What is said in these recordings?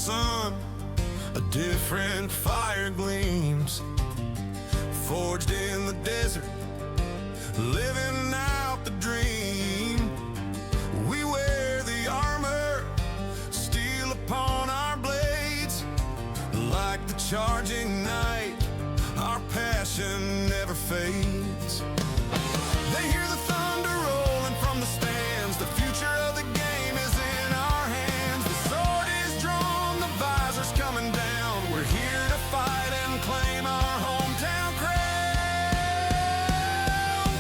sun, a different fire gleams. Forged in the desert, living out the dream. We wear the armor, steel upon our blades. Like the charging night, our passion never fades. They hear the thunder rolling from the stands. The future of the game is in our hands. The sword is drawn, the visor's coming down. We're here to fight and claim our hometown crown.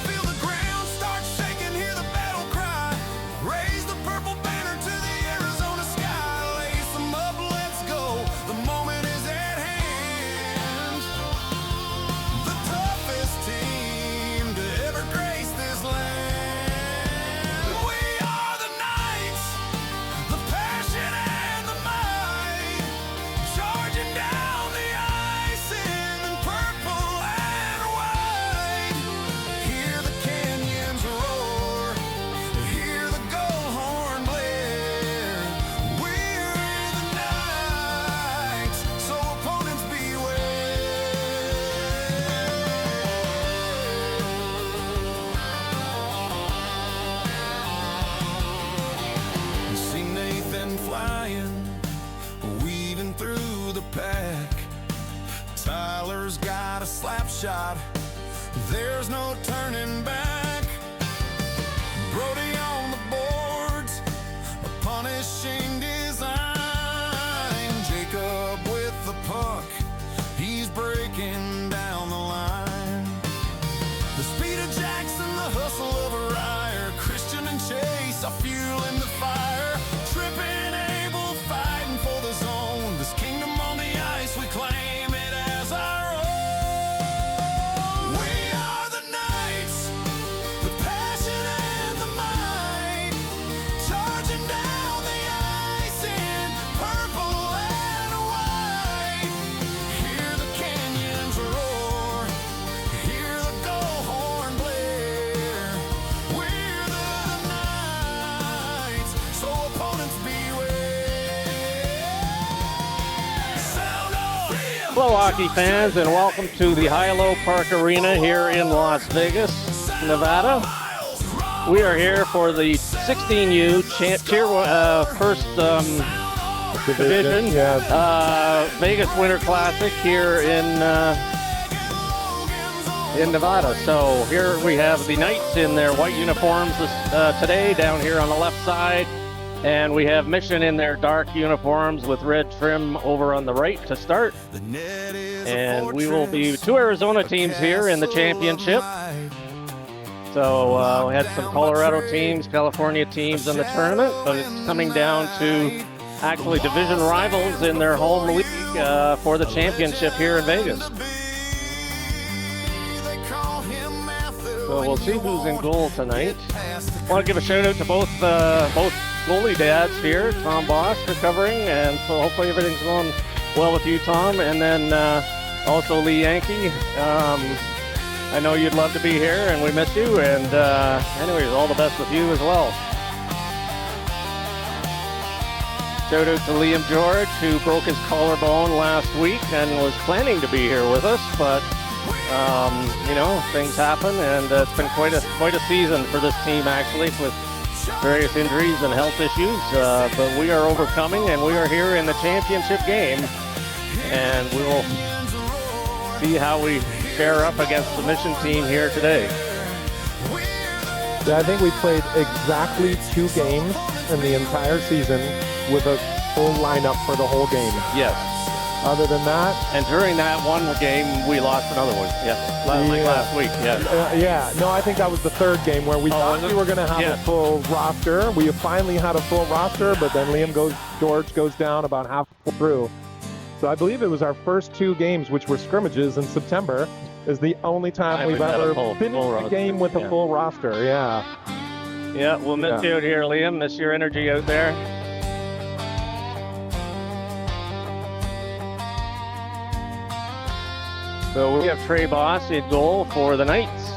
Feel the ground start shaking, hear the battle cry. Raise the purple banner to the Arizona sky. Lace them up, let's go, the moment is at hand. The toughest team to ever grace this land. We are the Knights, the passion and the might, charging down the ice in purple and white. Hear the canyons roar, hear the gold horn blare. We're the Knights, so opponents beware. See Nathan flying, weaving through the pack. Tyler's got a slap shot, there's no turning back. Brody on the boards, a punishing design. Jacob with the puck, he's breaking down the line. The speed of Jackson, the hustle of Aryer, Christian and Chase are fueling the fire. Tripping Abel, fighting for the zone. This kingdom on the ice, we claim it as our own. We are the Knights, the passion and the might, charging down the ice in purple and white. Hear the canyons roar, hear the gold horn blare. We're the Knights, so opponents beware. Sound off! Hello, hockey fans, and welcome to the Hilo Park Arena here in Las Vegas, Nevada. We are here for the 16U first division Vegas Winter Classic here in Nevada. So here we have the Knights in their white uniforms today down here on the left side, and we have Mission in their dark uniforms with red trim over on the right to start. And we will be two Arizona teams here in the championship. So we had some Colorado teams, California teams in the tournament, but it's coming down to actually division rivals in their home league for the championship here in Vegas. So we'll see who's in goal tonight. I want to give a shout out to both goalie dads here, Tom Boss recovering, and so hopefully everything's going well with you, Tom, and then also Lee Yankee. I know you'd love to be here, and we miss you, and anyways, all the best with you as well. Shout out to Liam George, who broke his collarbone last week and was planning to be here with us, but you know, things happen, and it's been quite a season for this team actually, with various injuries and health issues, but we are overcoming, and we are here in the championship game, and we will see how we fare up against the Mission team here today. Yeah, I think we played exactly 2 games in the entire season with a full lineup for the whole game. Yes. Other than that, and during that one game, we lost another one. Yes, like last week. Yes. No, I think that was the 3rd game where we thought we were going to have a full roster. We finally had a full roster, but then George goes down about halfway through. So I believe it was our first 2 games, which were scrimmages in September, is the only time we've ever finished a game with a full roster. Yeah. Yeah, we'll miss you out here, Liam. Miss your energy out there. So we have Trey Boss in goal for the Knights.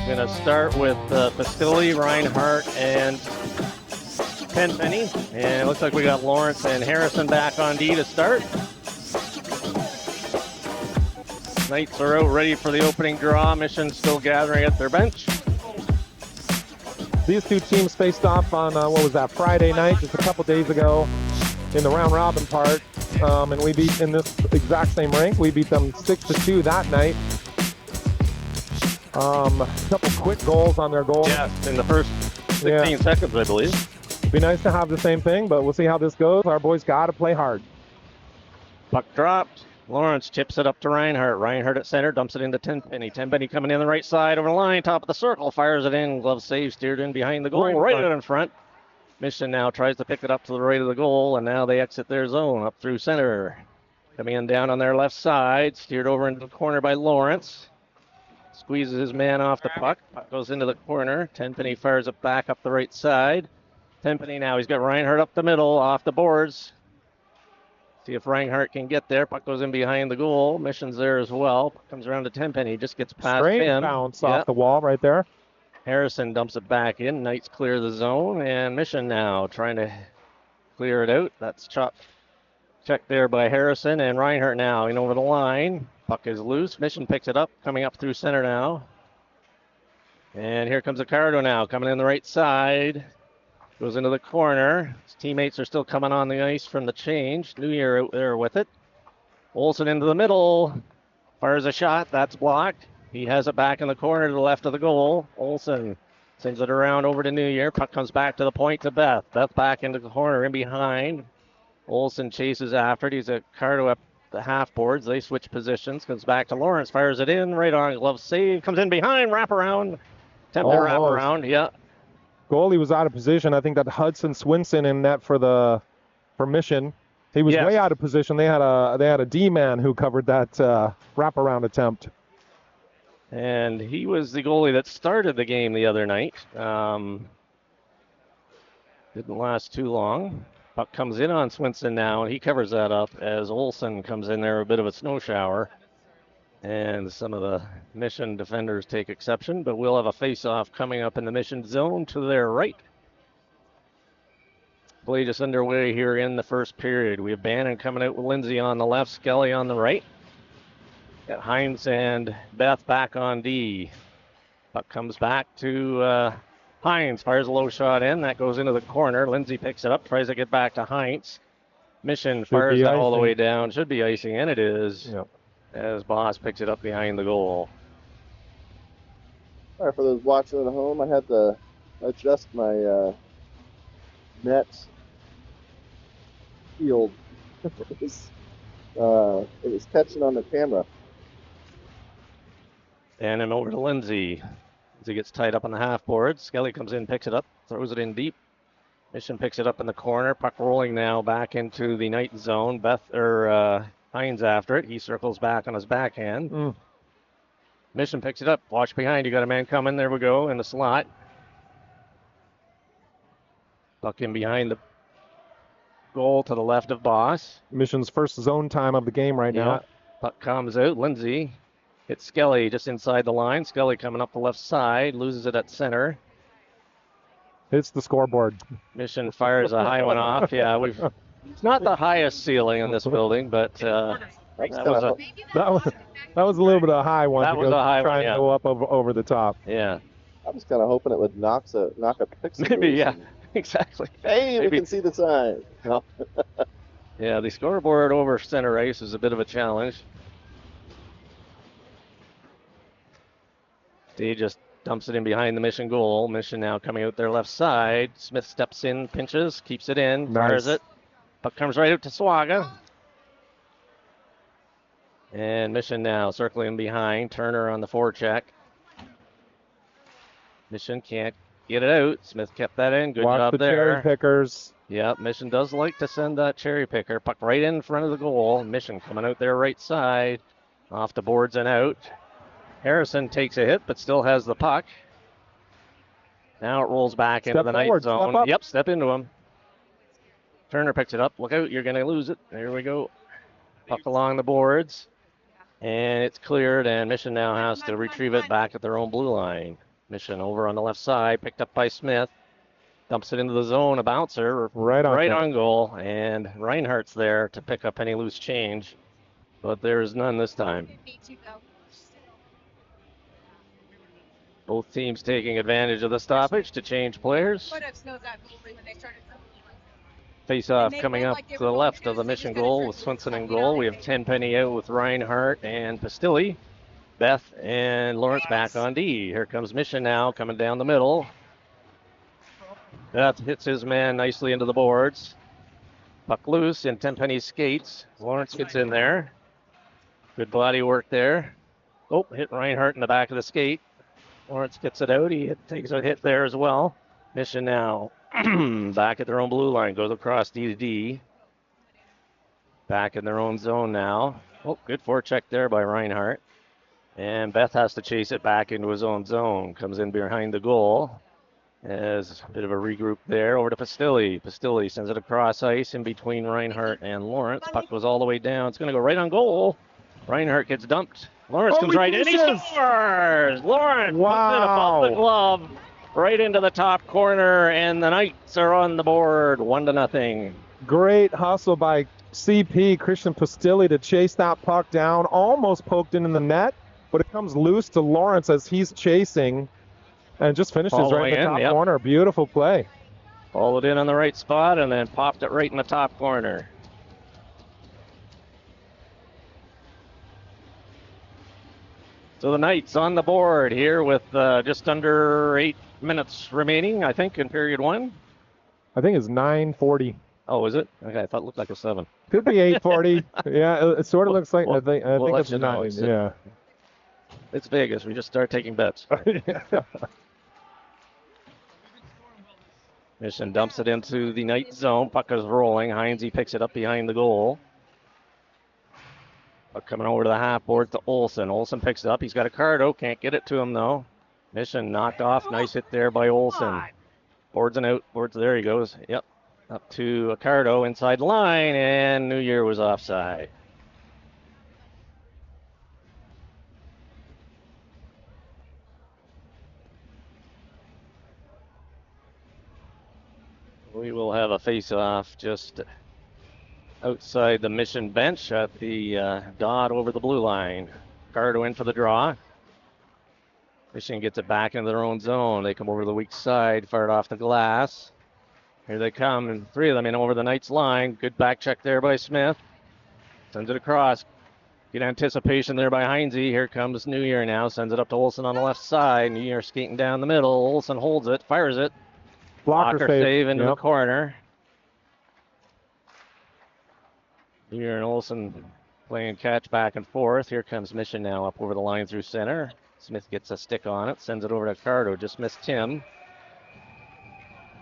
Going to start with Pastilli, Reinhardt, and Tenpenny. And it looks like we got Lawrence and Harrison back on D to start. Knights are out ready for the opening draw. Mission still gathering at their bench. These two teams faced off on, what was that, Friday night, just a couple days ago in the round robin part. And we beat, in this exact same rink, we beat them 6-2 that night. A couple quick goals on their goal. Yeah, in the first 16 seconds, I believe. Be nice to have the same thing, but we'll see how this goes. Our boys got to play hard. Puck dropped. Lawrence chips it up to Reinhardt. Reinhardt at center, dumps it into Tenpenny. Tenpenny coming in the right side over the line, top of the circle, fires it in. Glove save, steered in behind the goal, right out in front. Mission now tries to pick it up to the right of the goal, and now they exit their zone up through center. Coming in down on their left side, steered over into the corner by Lawrence. Squeezes his man off the puck. Puck goes into the corner. Tenpenny fires it back up the right side. Tenpenny now, he's got Reinhardt up the middle, off the boards. See if Reinhardt can get there. Puck goes in behind the goal. Mission's there as well. Puck comes around to Tenpenny. Just gets past Straight him. bounce off the wall right there. Harrison dumps it back in. Knights clear the zone. And Mission now trying to clear it out. That's checked there by Harrison. And Reinhardt now in over the line. Puck is loose. Mission picks it up. Coming up through center now. And here comes Accardo now. Coming in the right side. Goes into the corner. His teammates are still coming on the ice from the change. New Year out there with it. Olsen into the middle. Fires a shot. That's blocked. He has it back in the corner to the left of the goal. Olsen sends it around over to New Year. Puck comes back to the point to Beth. Beth back into the corner in behind. Olsen chases after it. He's a Accardo up the half boards. They switch positions. Comes back to Lawrence. Fires it in. Right on. Glove save. Comes in behind. Wrap around. Attempted wrap around. Yeah. Goalie was out of position. I think that Hudson Swinson in net for Mission. He was way out of position. They had a D-man who covered that wraparound attempt. And he was the goalie that started the game the other night. Didn't last too long. Puck comes in on Swinson now, and he covers that up as Olsen comes in there, a bit of a snow shower. And some of the Mission defenders take exception, but we'll have a face-off coming up in the Mission zone to their right. Play just underway here in the first period. We have Bannon coming out with Lindsay on the left, Skelly on the right. Got Hines and Beth back on D. Puck comes back to Hines, fires a low shot in. That goes into the corner. Lindsay picks it up, tries to get back to Hines. Mission fires it all the way down. Should be icing, and it is. Yep. As Boss picks it up behind the goal. All right, for those watching at home, I had to adjust my net field. It was catching on the camera. And him over to Lindsay. Lindsay gets tied up on the half board. Skelly comes in, picks it up, throws it in deep. Mission picks it up in the corner. Puck rolling now back into the Knight zone. Hines after it. He circles back on his backhand. Mission picks it up. Watch behind. You got a man coming. There we go in the slot. Puck in behind the goal to the left of Boss. Mission's first zone time of the game right now. Puck comes out. Lindsay hits Skelly just inside the line. Skelly coming up the left side. Loses it at center. Hits the scoreboard. Mission fires a high one off. Yeah, it's not the highest ceiling in this building, but that was a little bit of a high one. That was a high one, trying to go up over the top. Yeah. I was kind of hoping it would knock a pixel. Maybe, yeah, exactly. Hey, Maybe. We can see the sign. No. Yeah, the scoreboard over center ice is a bit of a challenge. Steve just dumps it in behind the Mission goal. Mission now coming out their left side. Smith steps in, pinches, keeps it in, fires it. Puck comes right out to Swaga. And Mission now circling behind. Turner on the forecheck. Mission can't get it out. Smith kept that in. Good job there. Cherry pickers. Yep, Mission does like to send that cherry picker. Puck right in front of the goal. Mission coming out their right side. Off the boards and out. Harrison takes a hit, but still has the puck. Now it rolls back into the Knight zone. Yep, step into him. Turner picks it up. Look out, you're going to lose it. There we go. Puck along the boards. And it's cleared, and Mission now has to retrieve it back at their own blue line. Mission over on the left side, picked up by Smith. Dumps it into the zone, a bouncer. Right on goal. And Reinhardt's there to pick up any loose change. But there's none this time. Both teams taking advantage of the stoppage to change players. Face-off coming up to the left of the Mission goal with Swenson in goal. We have Tenpenny out with Reinhardt and Pastilli. Beth and Lawrence back on D. Here comes Mission now, coming down the middle. Beth hits his man nicely into the boards. Puck loose and Tenpenny skates. Lawrence gets in there. Good body work there. Oh, hit Reinhardt in the back of the skate. Lawrence gets it out. He takes a hit there as well. Mission now back at their own blue line. Goes across D to D. Back in their own zone now. Oh, good forecheck there by Reinhardt. And Beth has to chase it back into his own zone. Comes in behind the goal. As a bit of a regroup there. Over to Pastilli. Pastilli sends it across ice in between Reinhardt and Lawrence. Puck goes all the way down. It's going to go right on goal. Reinhardt gets dumped. Lawrence comes right in. He scores! Lawrence puts it above the glove. Right into the top corner. And the Knights are on the board. 1-0. Great hustle by CP, Christian Pastilli, to chase that puck down. Almost poked in the net, but it comes loose to Lawrence as he's chasing. And just finishes right in the top corner. Beautiful play. Followed in on the right spot and then popped it right in the top corner. So the Knights on the board here with just under 8 minutes remaining, I think, in period 1. I think it's 9:40. Oh, is it? Okay, I thought it looked like a 7. Could be 8:40. Yeah, it sort of looks like. I think it's 9. Yeah. It's Vegas. We just start taking bets. Mission dumps it into the Knight zone. Puck is rolling. Heinze picks it up behind the goal. Puck coming over to the half board to Olsen. Olsen picks it up. He's got a Cardo. Can't get it to him, though. Mission knocked off. Nice hit there by Olsen. Boards and out. Boards. There he goes. Yep. Up to Accardo inside the line, and New Year was offside. We will have a face-off just outside the Mission bench at the dot over the blue line. Cardo in for the draw. Mission gets it back into their own zone. They come over to the weak side, fire it off the glass. Here they come, and 3 of them in over the Knights line. Good back check there by Smith. Sends it across. Good anticipation there by Heinze. Here comes New Year now. Sends it up to Olsen on the left side. New Year skating down the middle. Olsen holds it, fires it. Blocker save into the corner. New Year and Olsen playing catch back and forth. Here comes Mission now up over the line through center. Smith gets a stick on it. Sends it over to Cardo. Just missed Tim.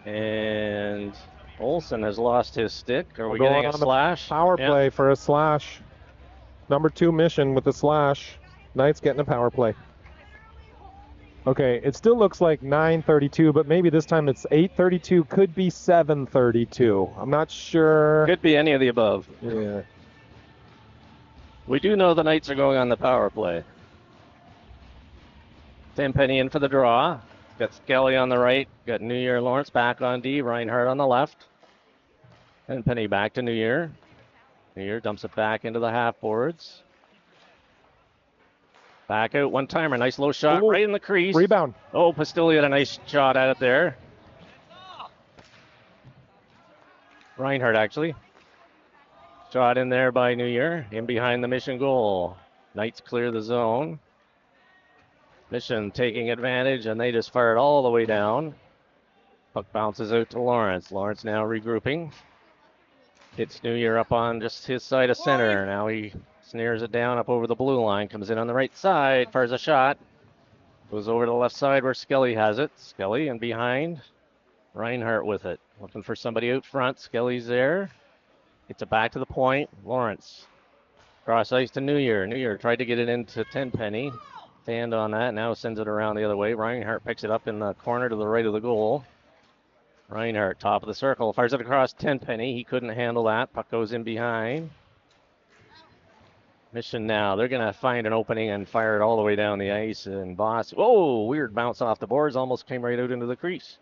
And Olsen has lost his stick. Are we getting a slash? Power play for a slash. Number 2 Mission with the slash. Knights getting a power play. Okay, it still looks like 9:32, but maybe this time it's 8:32. Could be 7:32. I'm not sure. Could be any of the above. Yeah. We do know the Knights are going on the power play. Tenpenny in for the draw. Got Skelly on the right. Got New Year Lawrence back on D. Reinhardt on the left. Tenpenny back to New Year. New Year dumps it back into the half boards. Back out one-timer. Nice low shot right in the crease. Rebound. Oh, Pastilli had a nice shot at it there. Reinhardt, actually. Shot in there by New Year. In behind the Mission goal. Knights clear the zone. Mission taking advantage, and they just fire it all the way down. Puck bounces out to Lawrence. Lawrence now regrouping. Hits New Year up on just his side of center. Now he snares it down up over the blue line. Comes in on the right side. Fires a shot. Goes over to the left side where Skelly has it. Skelly and behind. Reinhardt with it. Looking for somebody out front. Skelly's there. Gets it back to the point. Lawrence. Cross ice to New Year. New Year tried to get it into Tenpenny. Stand on that. Now sends it around the other way. Reinhardt picks it up in the corner to the right of the goal. Reinhardt, top of the circle. Fires it across Tenpenny. He couldn't handle that. Puck goes in behind. Mission now. They're going to find an opening and fire it all the way down the ice. And Boss, whoa, weird bounce off the boards. Almost came right out into the crease.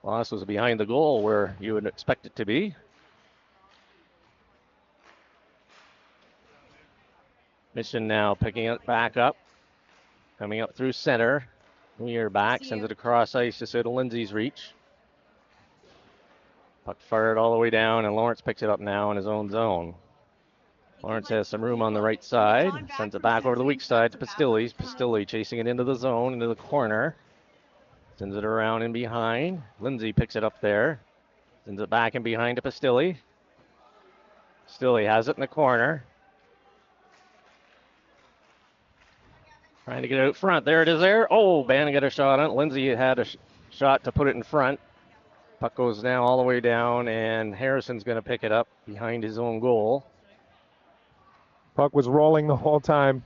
Loss was behind the goal where you would expect it to be. Mission now picking it back up. Coming up through center. New Year back, sends it across ice just out of Lindsay's reach. Puck fired all the way down, and Lawrence picks it up now in his own zone. Lawrence has some room on the right side. Sends it back over the weak side to Pastilli. Pastilli chasing it into the zone, into the corner. Sends it around in behind. Lindsay picks it up there. Sends it back in behind to Pastilli. Pastilli has it in the corner. Trying to get it out front. There it is there. Oh, Bannon got a shot on it. Lindsay had a shot to put it in front. Puck goes now all the way down, and Harrison's going to pick it up behind his own goal. Puck was rolling the whole time.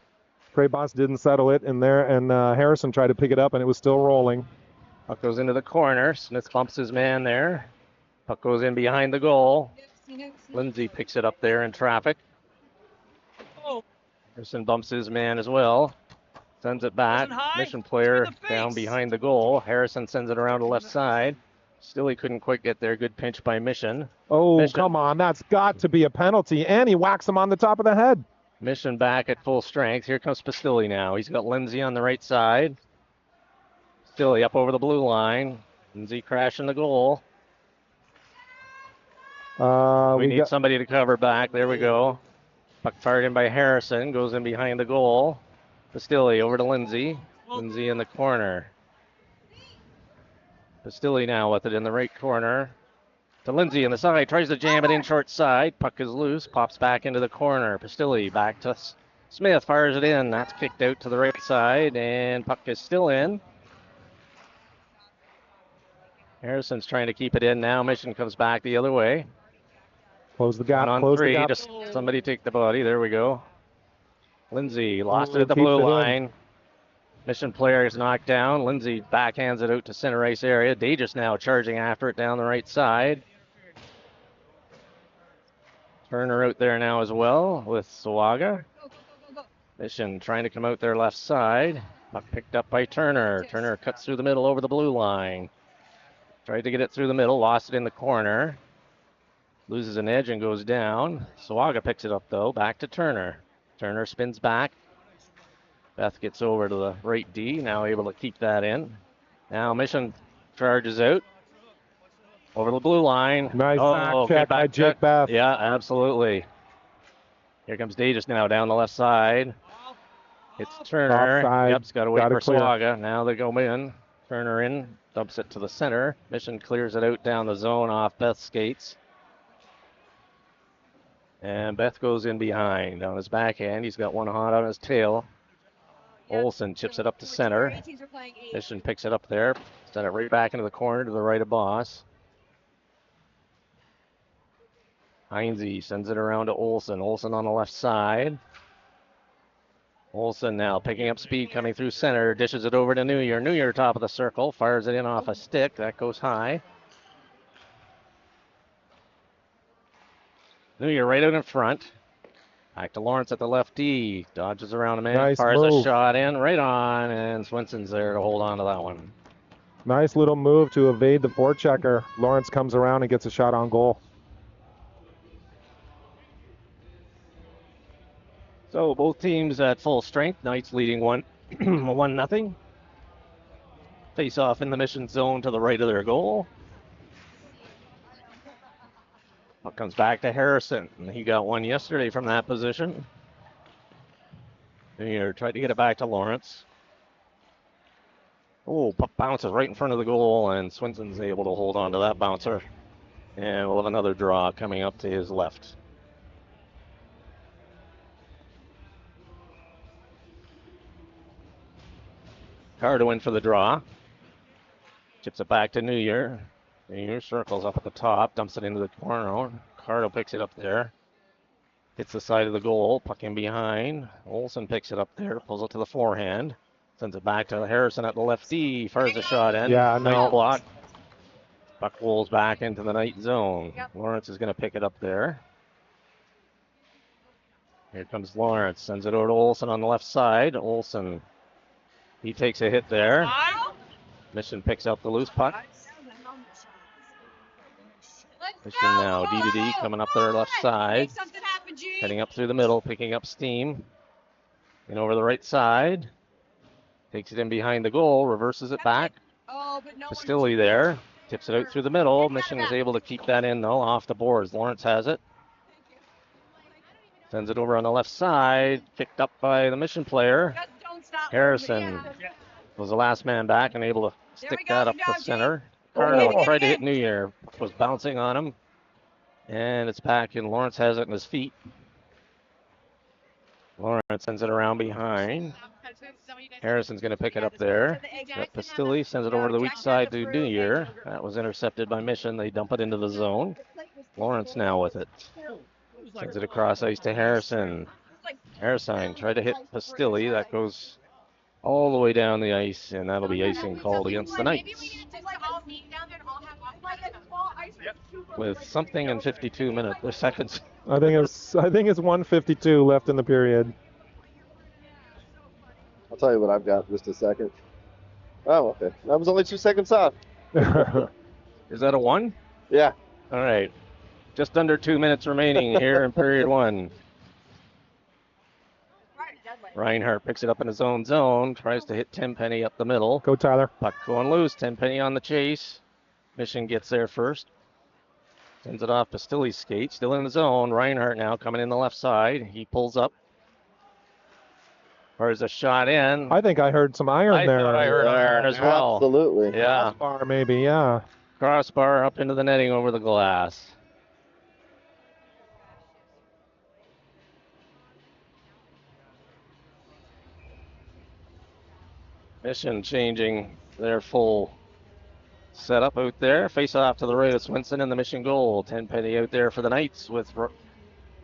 Krabos didn't settle it in there, and Harrison tried to pick it up, and it was still rolling. Puck goes into the corner. Smith bumps his man there. Puck goes in behind the goal. Lindsay picks it up there in traffic. Harrison bumps his man as well. Sends it back. Mission player down behind the goal. Harrison sends it around the left side. Still, he couldn't quite get there. Good pinch by Mission. Oh, Mission. Come on. That's got to be a penalty. And he whacks him on the top of the head. Mission back at full strength. Here comes Pastilli now. He's got Lindsay on the right side. Pastilli up over the blue line. Lindsay crashing the goal. We need somebody to cover back. There we go. Puck fired in by Harrison. Goes in behind the goal. Pastilli over to Lindsay. Lindsay in the corner. Pastilli now with it in the right corner. To Lindsay in the side. Tries to jam it in short side. Puck is loose. Pops back into the corner. Pastilli back to Smith. Fires it in. That's kicked out to the right side. And puck is still in. Harrison's trying to keep it in now. Mission comes back the other way. Close the gap. On Close three. the gap. Just somebody take the body. There we go. Lindsay lost it at the blue line. Mission player is knocked down. Lindsay backhands it out to center ice area. Davis now charging after it down the right side. Turner out there now as well with Sawaga. Mission trying to come out their left side. Puck picked up by Turner. Turner cuts through the middle over the blue line. Tried to get it through the middle. Lost it in the corner. Loses an edge and goes down. Sawaga picks it up though. Back to Turner. Turner spins back. Beth gets over to the right D. Now able to keep that in. Now Mission charges out. Over the blue line. Nice back check by Jake Beth. Yeah, absolutely. Here comes Davis now down the left side. It's Turner. Offside. Yep, it's got to wait for clear. Sawaga. Now they go in. Turner in. Dumps it to the center. Mission clears it out down the zone off Beth's skates. And Beth goes in behind on his backhand. He's got one hot on his tail. Olsen chips it up to center. Mission picks it up there. Send it right back into the corner to the right of Boss. Heinze sends it around to Olsen. Olsen on the left side. Olsen now picking up speed coming through center. Dishes it over to New Year. New Year top of the circle. Fires it in off a stick. That goes high. New Year right out in front. Back to Lawrence at the left D. Dodges around a man. Nice fires move. a shot in right on. And Swenson's there to hold on to that one. Nice little move to evade the forechecker. Lawrence comes around and gets a shot on goal. So both teams at full strength. Knights leading 1-0. Face off in the Mission zone to the right of their goal. Puck comes back to Harrison. He got one yesterday from that position. Here, tried to get it back to Lawrence. Oh, puck bounces right in front of the goal, and Swenson's able to hold on to that bouncer. And we'll have another draw coming up to his left. Cardo in for the draw. Chips it back to New Year. New Year circles up at the top, dumps it into the corner. Cardo picks it up there. Hits the side of the goal, puck in behind. Olsen picks it up there, pulls it to the forehand. Sends it back to Harrison at the left D. Fires a shot in. Yeah, Nice no. block. Puck rolls back into the Knight zone. Lawrence is going to pick it up there. Here comes Lawrence. Sends it over to Olsen on the left side. Olsen, he takes a hit there. Mission picks up the loose puck. Mission now, D to D coming up their left side. Heading up through the middle, picking up steam. And over the right side. Takes it in behind the goal, reverses it back. Pastilli there. Tips it out through the middle. Mission is able to keep that in, though, off the boards. Lawrence has it. Sends it over on the left side. Picked up by the Mission player. Harrison was the last man back and able to stick that up the center. Carlo tried to hit New Year. Was bouncing on him. And it's back, and Lawrence has it in his feet. Lawrence sends it around behind. Harrison's going to pick it up there. Pastilli sends it over to the weak side to New Year. That was intercepted by Mission. They dump it into the zone. Lawrence now with it. Sends it across ice to Harrison. Harrison tried to hit Pastilli. That goes all the way down the ice, and that'll be icing called against the Knights. With something in 52 seconds. I think it's 1:52 left in the period. I'll tell you what I've got in just a second. Oh, okay. That was only 2 seconds off. Is that a 1? Yeah. All right. Just under 2 minutes remaining here in period 1. Reinhardt picks it up in his own zone, tries to hit Tenpenny up the middle. Go, Tyler. Puck going loose. Tenpenny on the chase. Mission gets there first. Sends it off Pastilli's skate. Still in the zone. Reinhardt now coming in the left side. He pulls up. There's a shot in. I think I heard some iron there. I thought I heard iron as well. Absolutely. Yeah. Crossbar maybe, yeah. Crossbar up into the netting over the glass. Mission changing their full setup out there. Face off to the right of Swinson in the Mission goal. Tenpenny out there for the Knights with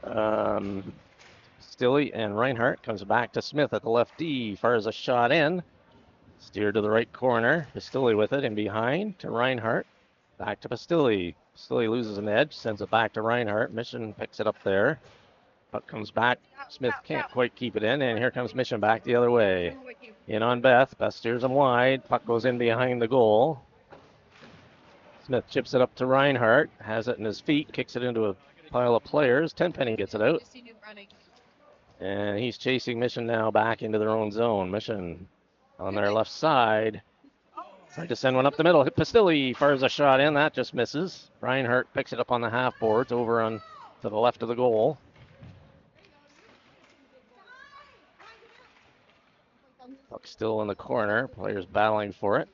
Pastilli and Reinhardt. Comes back to Smith at the left D. Fires a shot in. Steered to the right corner. Pastilli with it in behind to Reinhardt. Back to Pastilli. Pastilli loses an edge. Sends it back to Reinhardt. Mission picks it up there. Puck comes back. Smith can't quite keep it in. And here comes Mission back the other way. In on Beth. Beth steers him wide. Puck goes in behind the goal. Smith chips it up to Reinhardt. Has it in his feet. Kicks it into a pile of players. Tenpenny gets it out. And he's chasing Mission now back into their own zone. Mission on their left side. Tried to send one up the middle. Pastilli fires a shot in. That just misses. Reinhardt picks it up on the half boards over on to the left of the goal. Puck still in the corner. Players battling for it.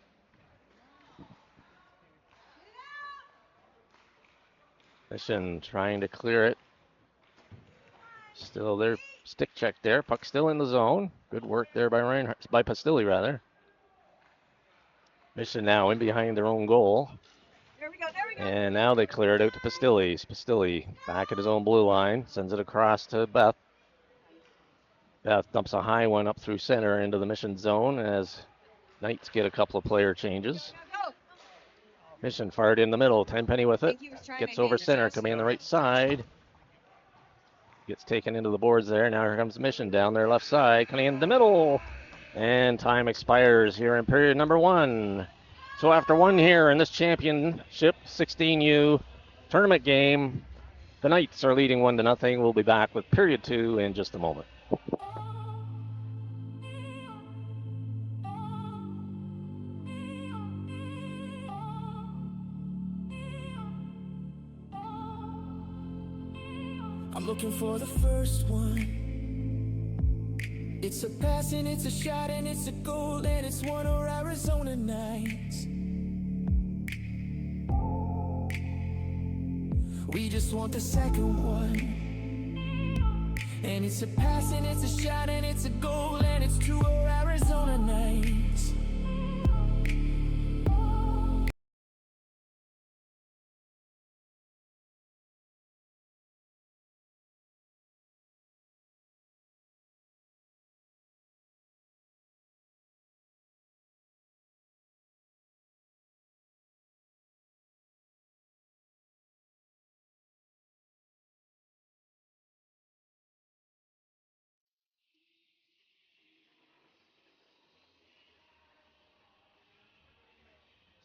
Mission trying to clear it. Still their stick check there. Puck still in the zone. Good work there by Pastilli rather. Mission now in behind their own goal. There we go. And now they clear it out to Pastilli. Pastilli back at his own blue line. Sends it across to Beth. Beth dumps a high one up through center into the Mission zone as Knights get a couple of player changes. Mission fired in the middle. Tenpenny with it. Gets over center, coming in the right side. Gets taken into the boards there. Now here comes Mission down their left side, coming in the middle. And time expires here in period number 1. So after one here in this championship 16U tournament game, the Knights are leading 1-0. We'll be back with period 2 in just a moment. I'm looking for the first one. It's a pass and it's a shot and it's a goal and it's one of Arizona nights. We just want the second one. And it's a pass and it's a shot and it's a goal and it's two of Arizona nights.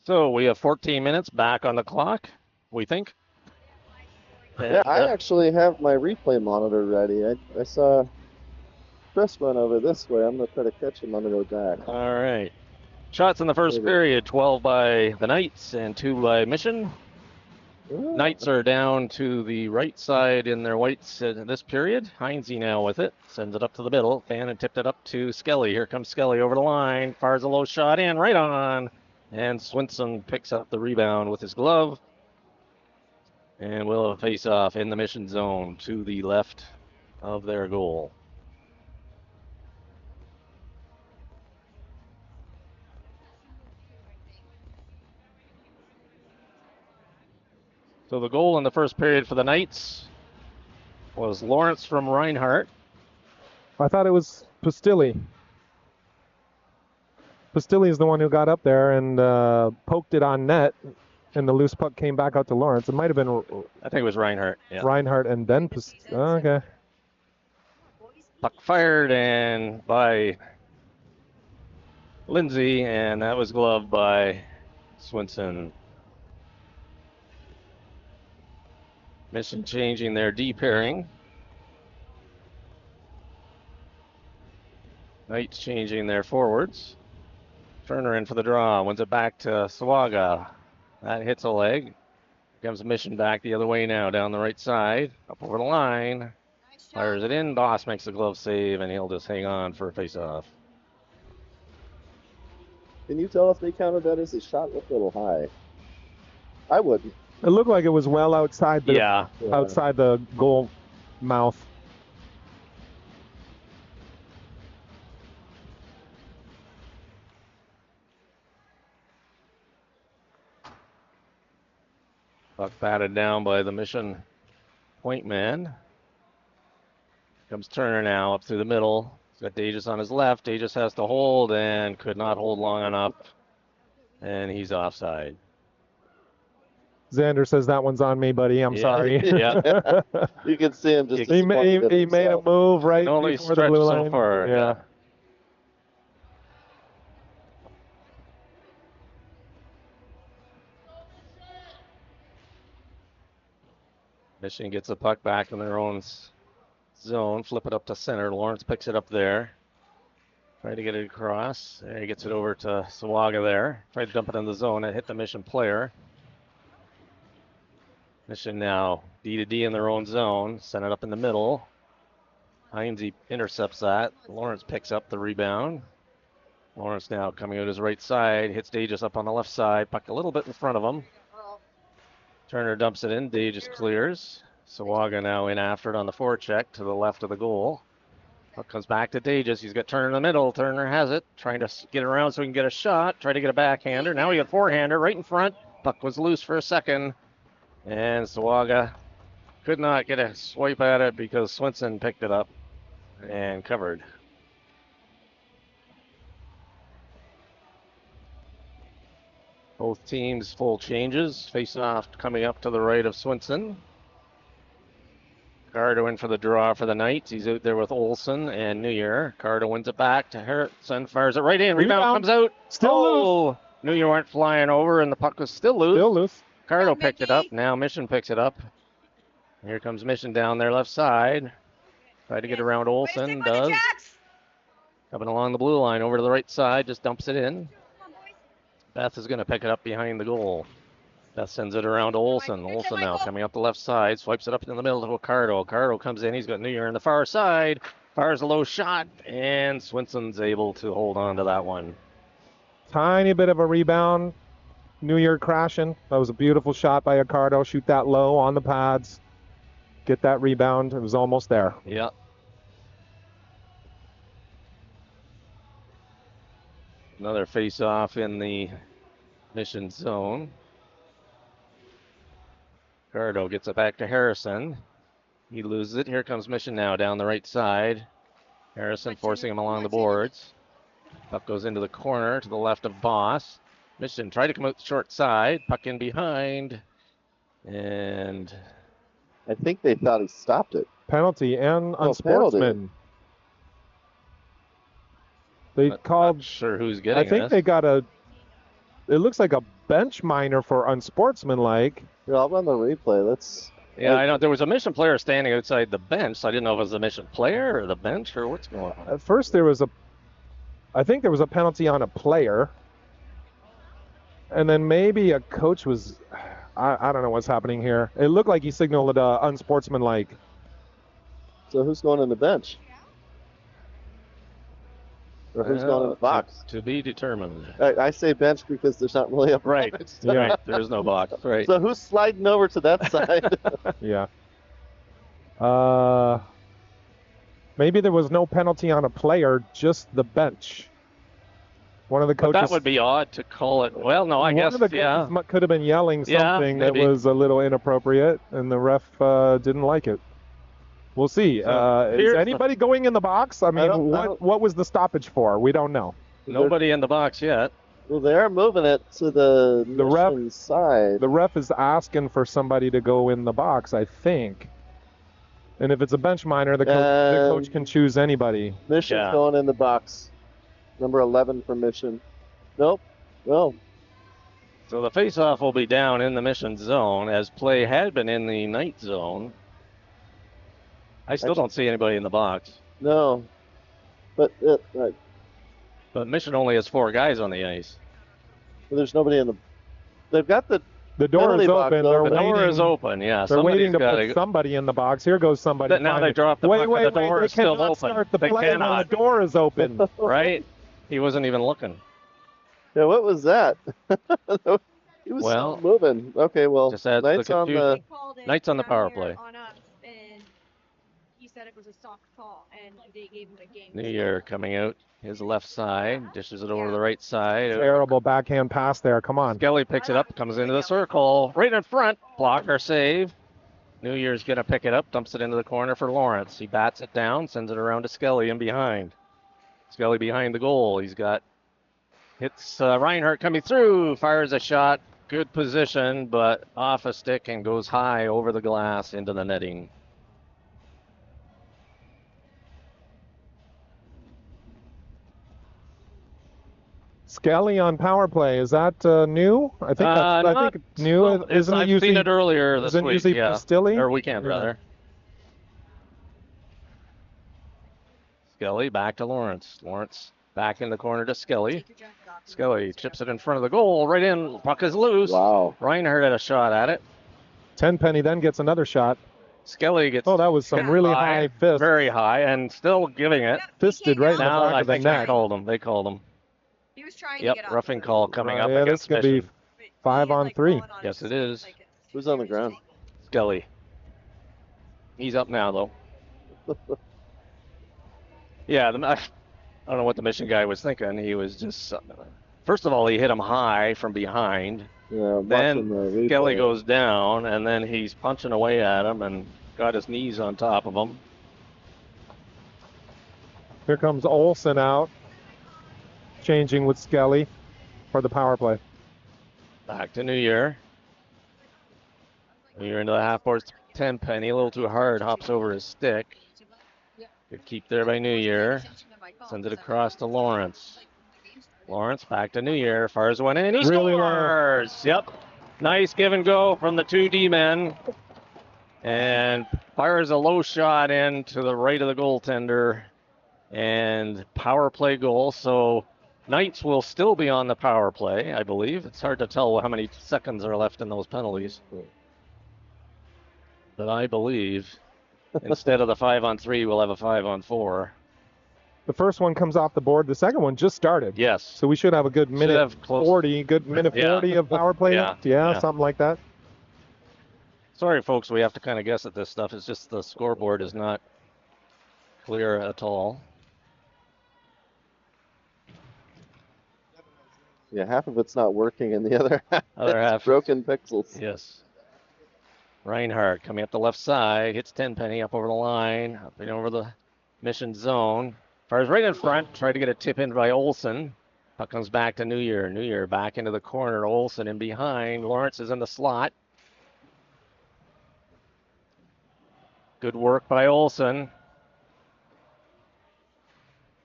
So we have 14 minutes back on the clock, we think. Yeah, I actually have my replay monitor ready. I saw Chris run over this way. I'm going to try to catch him on the way back. All right. Shots in the first Maybe. period, 12 by the Knights and 2 by Mission. Ooh. Knights are down to the right side in their whites in this period. Heinze now with it. Sends it up to the middle. Bannon tipped it up to Skelly. Here comes Skelly over the line. Fires a low shot in, right on. And Swinson picks up the rebound with his glove. And will face off in the Mission zone to the left of their goal. So the goal in the first period for the Knights was Lawrence from Reinhardt. I thought it was Pastilli. Pastilli is the one who got up there and poked it on net, and the loose puck came back out to Lawrence. It might have been I think it was Reinhardt. Yeah. Reinhardt and then okay. Puck fired and by Lindsay, and that was gloved by Swinson. Mission changing their D pairing. Knights changing their forwards. Turner in for the draw. Wins it back to Sawaga. That hits a leg. Comes Mission back the other way now, down the right side. Up over the line. Fires it in. Boss makes the glove save, and he'll just hang on for a face-off. Can you tell if they counted that as a shot? Looked a little high. I wouldn't. It looked like it was well outside the Yeah. outside the goal mouth. Puck batted down by the Mission point man. Comes Turner now up through the middle. He's got Dages on his left. Dages has to hold and could not hold long enough. And he's offside. Xander says that one's on me, buddy. I'm sorry. Yeah. You can see him just. he made a move right Only before the stretched blue so line. far. Yeah. Mission gets the puck back in their own zone. Flip it up to center. Lawrence picks it up there. Try to get it across. There he gets it over to Sawaga there. Tried to dump it in the zone and hit the Mission player. Mission now D to D in their own zone. Send it up in the middle. Heinze intercepts that. Lawrence picks up the rebound. Lawrence now coming out his right side. Hits Dages up on the left side. Puck a little bit in front of him. Turner dumps it in. Dages clears. Sawaga now in after it on the forecheck to the left of the goal. Puck comes back to Dages. He's got Turner in the middle. Turner has it. Trying to get around so he can get a shot. Try to get a backhander. Now we got forehander right in front. Puck was loose for a second. And Sawaga could not get a swipe at it because Swinson picked it up and covered. Both teams full changes. Face off coming up to the right of Swinson. Cardo in for the draw for the Knights. He's out there with Olsen and New Year. Cardo wins it back to Harrison. Fires it right in. Rebound comes out. Still loose. New Year went flying over and the puck was still loose. Still loose. Cardo picked it up. Now Mission picks it up. Here comes Mission down their left side. Try to get around Olsen. Does. Coming along the blue line over to the right side. Just dumps it in. Beth is going to pick it up behind the goal. Beth sends it around to Olsen. Olsen now coming up the left side. Swipes it up in the middle to Cardo. Cardo comes in. He's got New Year on the far side. Fires a low shot. And Swinson's able to hold on to that one. Tiny bit of a rebound. New Year crashing. That was a beautiful shot by Accardo. Shoot that low on the pads. Get that rebound. It was almost there. Yeah. Another face-off in the Mission zone. Cardo gets it back to Harrison. He loses it. Here comes Mission now down the right side. Harrison forcing him along the boards. Puck goes into the corner to the left of Boss. Mission tried to come out the short side. Puck in behind. And I think they thought he stopped it. Penalty and Oh, unsportsman. They called. not sure who's getting I think this. they got a. It looks like a bench minor for unsportsmanlike. Here, I'll run the replay. Let's. Yeah, I know. There was a Mission player standing outside the bench, so I didn't know if it was the Mission player or the bench or what's going on. At first, I think there was a penalty on a player, and then maybe a coach was. I don't know what's happening here. It looked like he signaled unsportsmanlike. So who's going on the bench? Or who's going in the box? To be determined. I say bench because there's not really a Right. box. Right. There's no box. Right. So who's sliding over to that side? Yeah. Maybe there was no penalty on a player, just the bench. One of the But coaches. that would be odd to call it. Well, no, I guess, One of the yeah. coaches could have been yelling something that maybe. was a little inappropriate, and the ref didn't like it. We'll see. Is anybody going in the box? I mean, what was the stoppage for? We don't know. Nobody in the box yet. Well, they are moving it to the mission side. The ref is asking for somebody to go in the box, I think. And if it's a bench minor, the coach can choose anybody. Mission's going in the box. Number 11 for Mission. Nope. No. So the face-off will be down in the Mission zone, as play had been in the Knight zone. I still don't see anybody in the box. No. But Mission only has 4 guys on the ice. There's nobody in the. They've got the door is open. The door is open. Yeah. They're waiting to put somebody in the box. Here goes somebody. Now they dropped the puck. The door is still open. Start the play when the door is open. Right? He wasn't even looking. Yeah. What was that? He was still moving. Okay. Well, just Knight's on the power play. He said it was a soft call, and they gave him a game. New Year coming out his left side, dishes it over to the right side. Terrible backhand pass there. Come on. Skelly picks it up, comes into the circle, right in front. Blocker save. New Year's going to pick it up, dumps it into the corner for Lawrence. He bats it down, sends it around to Skelly and behind. Skelly behind the goal. Hits Reinhardt coming through, fires a shot. Good position, but off a stick and goes high over the glass into the netting. Skelly on power play. Is that new? I think I think it's new. Well, isn't I've it usually seen it earlier this isn't week. Usually Pastilli? Or weekend, rather. Skelly back to Lawrence. Lawrence back in the corner to Skelly. Skelly chips it in front of the goal. Right in. Puck is loose. Wow. Reinhardt had a shot at it. Tenpenny then gets another shot. Skelly gets. Oh, that was some really high fist. Very high, and still giving it. Fisted right in the Now back I of the think net. They called him. He was trying Yep, to get roughing call coming up Yeah, against this could be Mission. 5-on-3. Yes, it is. Who's on the ground? Skelly. He's up now, though. Yeah, I don't know what the Mission guy was thinking. He was just, first of all, he hit him high from behind. Yeah, then Skelly goes down, and then he's punching away at him and got his knees on top of him. Here comes Olsen out, changing with Skelly for the power play. Back to New Year. New Year into the half boards. Tenpenny, a little too hard, hops over his stick. Good keep there by New Year. Sends it across to Lawrence. Lawrence back to New Year. Fires one in. He scores! Yep. Nice give and go from the 2 D-men. And fires a low shot in to the right of the goaltender. And power play goal. So Knights will still be on the power play, I believe. It's hard to tell how many seconds are left in those penalties. But I believe instead of the 5-on-3, we'll have a 5-on-4. The first one comes off the board. The second one just started. Yes. So we should have a good minute 40 of power play left. Yeah, something like that. Sorry, folks, we have to kind of guess at this stuff. It's just the scoreboard is not clear at all. Yeah, half of it's not working, and the other half broken pixels. Yes. Reinhardt coming up the left side, hits Tenpenny up over the line, up and over the Mission zone. Fires right in front, tried to get a tip in by Olsen. Puck comes back to New Year. New Year back into the corner. Olsen in behind. Lawrence is in the slot. Good work by Olsen.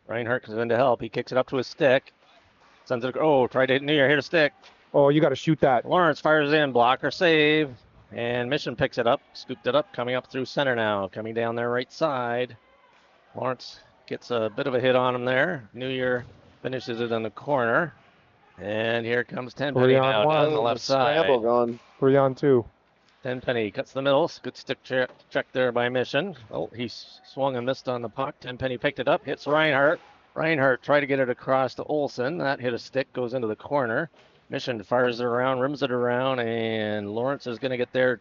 Reinhardt comes in to help. He kicks it up to his stick. Sends it. Oh, tried to hit New Year. Hit a stick. Oh, you got to shoot that. Lawrence fires in. Blocker save. And Mission picks it up, scooped it up, coming up through center now, coming down their right side. Lawrence gets a bit of a hit on him there. New Year finishes it in the corner. And here comes Tenpenny 3 on now 1. down the left side. Scramble going. 3 on 2. Tenpenny cuts the middle. Good stick check there by Mission. Oh, he swung and missed on the puck. Tenpenny picked it up, hits Reinhardt. Reinhardt tried to get it across to Olsen. That hit a stick, goes into the corner. Mission fires it around, rims it around, and Lawrence is going to get there.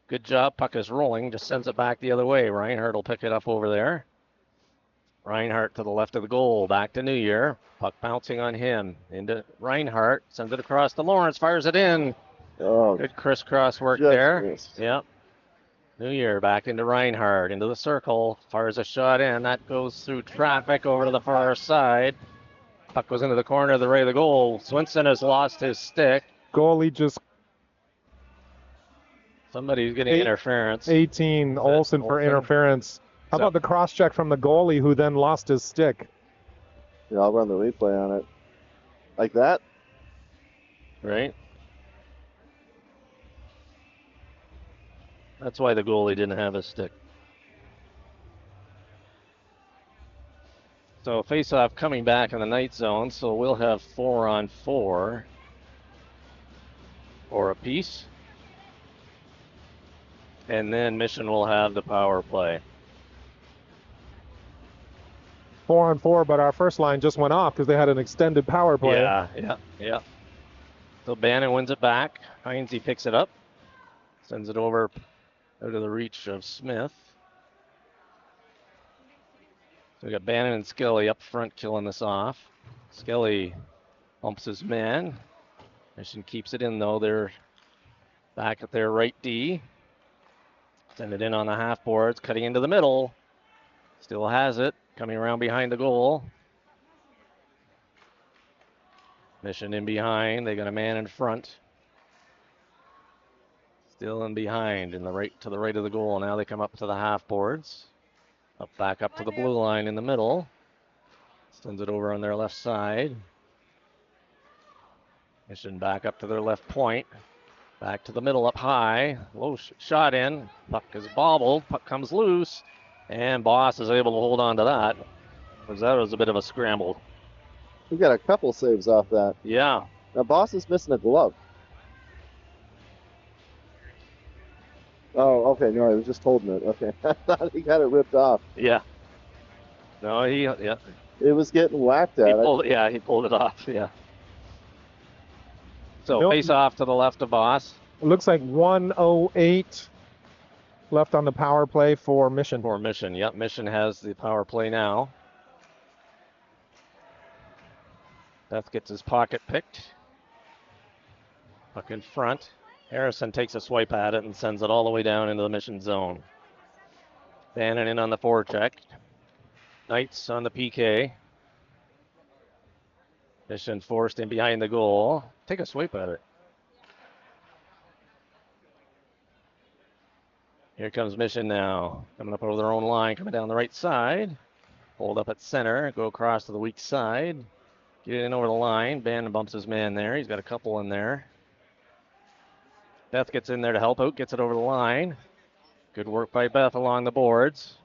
Good job. Puck is rolling. Just sends it back the other way. Reinhardt will pick it up over there. Reinhardt to the left of the goal. Back to New Year. Puck bouncing on him. Into Reinhardt. Sends it across to Lawrence. Fires it in. Oh, Good crisscross work just there. missed. Yep. New Year back into Reinhardt. Into the circle. Fires a shot in. That goes through traffic over to the far side. Puck goes into the corner of the right of the goal. Swinson has lost his stick. Goalie just Somebody's getting interference. 18. Olsen for Olsen? interference. How So- about the cross check from the goalie who then lost his stick? Yeah, I'll run the replay on it. Like that? Right? That's why the goalie didn't have his stick. So face-off coming back in the night zone, so we'll have 4 on 4 or a piece. And then Mission will have the power play. 4 on 4, but our first line just went off because they had an extended power play. Yeah. So Bannon wins it back. Heinze picks it up. Sends it over out of the reach of Smith. So we got Bannon and Skelly up front killing this off. Skelly bumps his man. Mission keeps it in though. They're back at their right D. Send it in on the half boards, cutting into the middle. Still has it. Coming around behind the goal. Mission in behind. They got a man in front. Still in behind to the right of the goal. Now they come up to the half boards. Back up to the blue line in the middle. Sends it over on their left side. Mission back up to their left point. Back to the middle up high. Low shot in. Puck is bobbled. Puck comes loose. And Boss is able to hold on to that. Because that was a bit of a scramble. We got a couple saves off that. Yeah. Now, Boss is missing a glove. Oh, okay. No, he was just holding it. Okay. I thought he got it ripped off. Yeah. No, It was getting whacked at. he pulled it off. Yeah. So Nope. face off to the left of Boss. It looks like 1:08 left on the power play for Mission. For Mission. Yep, Mission has the power play now. Beth gets his pocket picked. Puck in front. Harrison takes a swipe at it and sends it all the way down into the Mission zone. Bannon in on the forecheck. Knights on the PK. Mission forced in behind the goal. Take a swipe at it. Here comes Mission now. Coming up over their own line, coming down the right side. Hold up at center, go across to the weak side. Get it in over the line. Bannon bumps his man there. He's got a couple in there. Beth gets in there to help out, gets it over the line. Good work by Beth along the boards.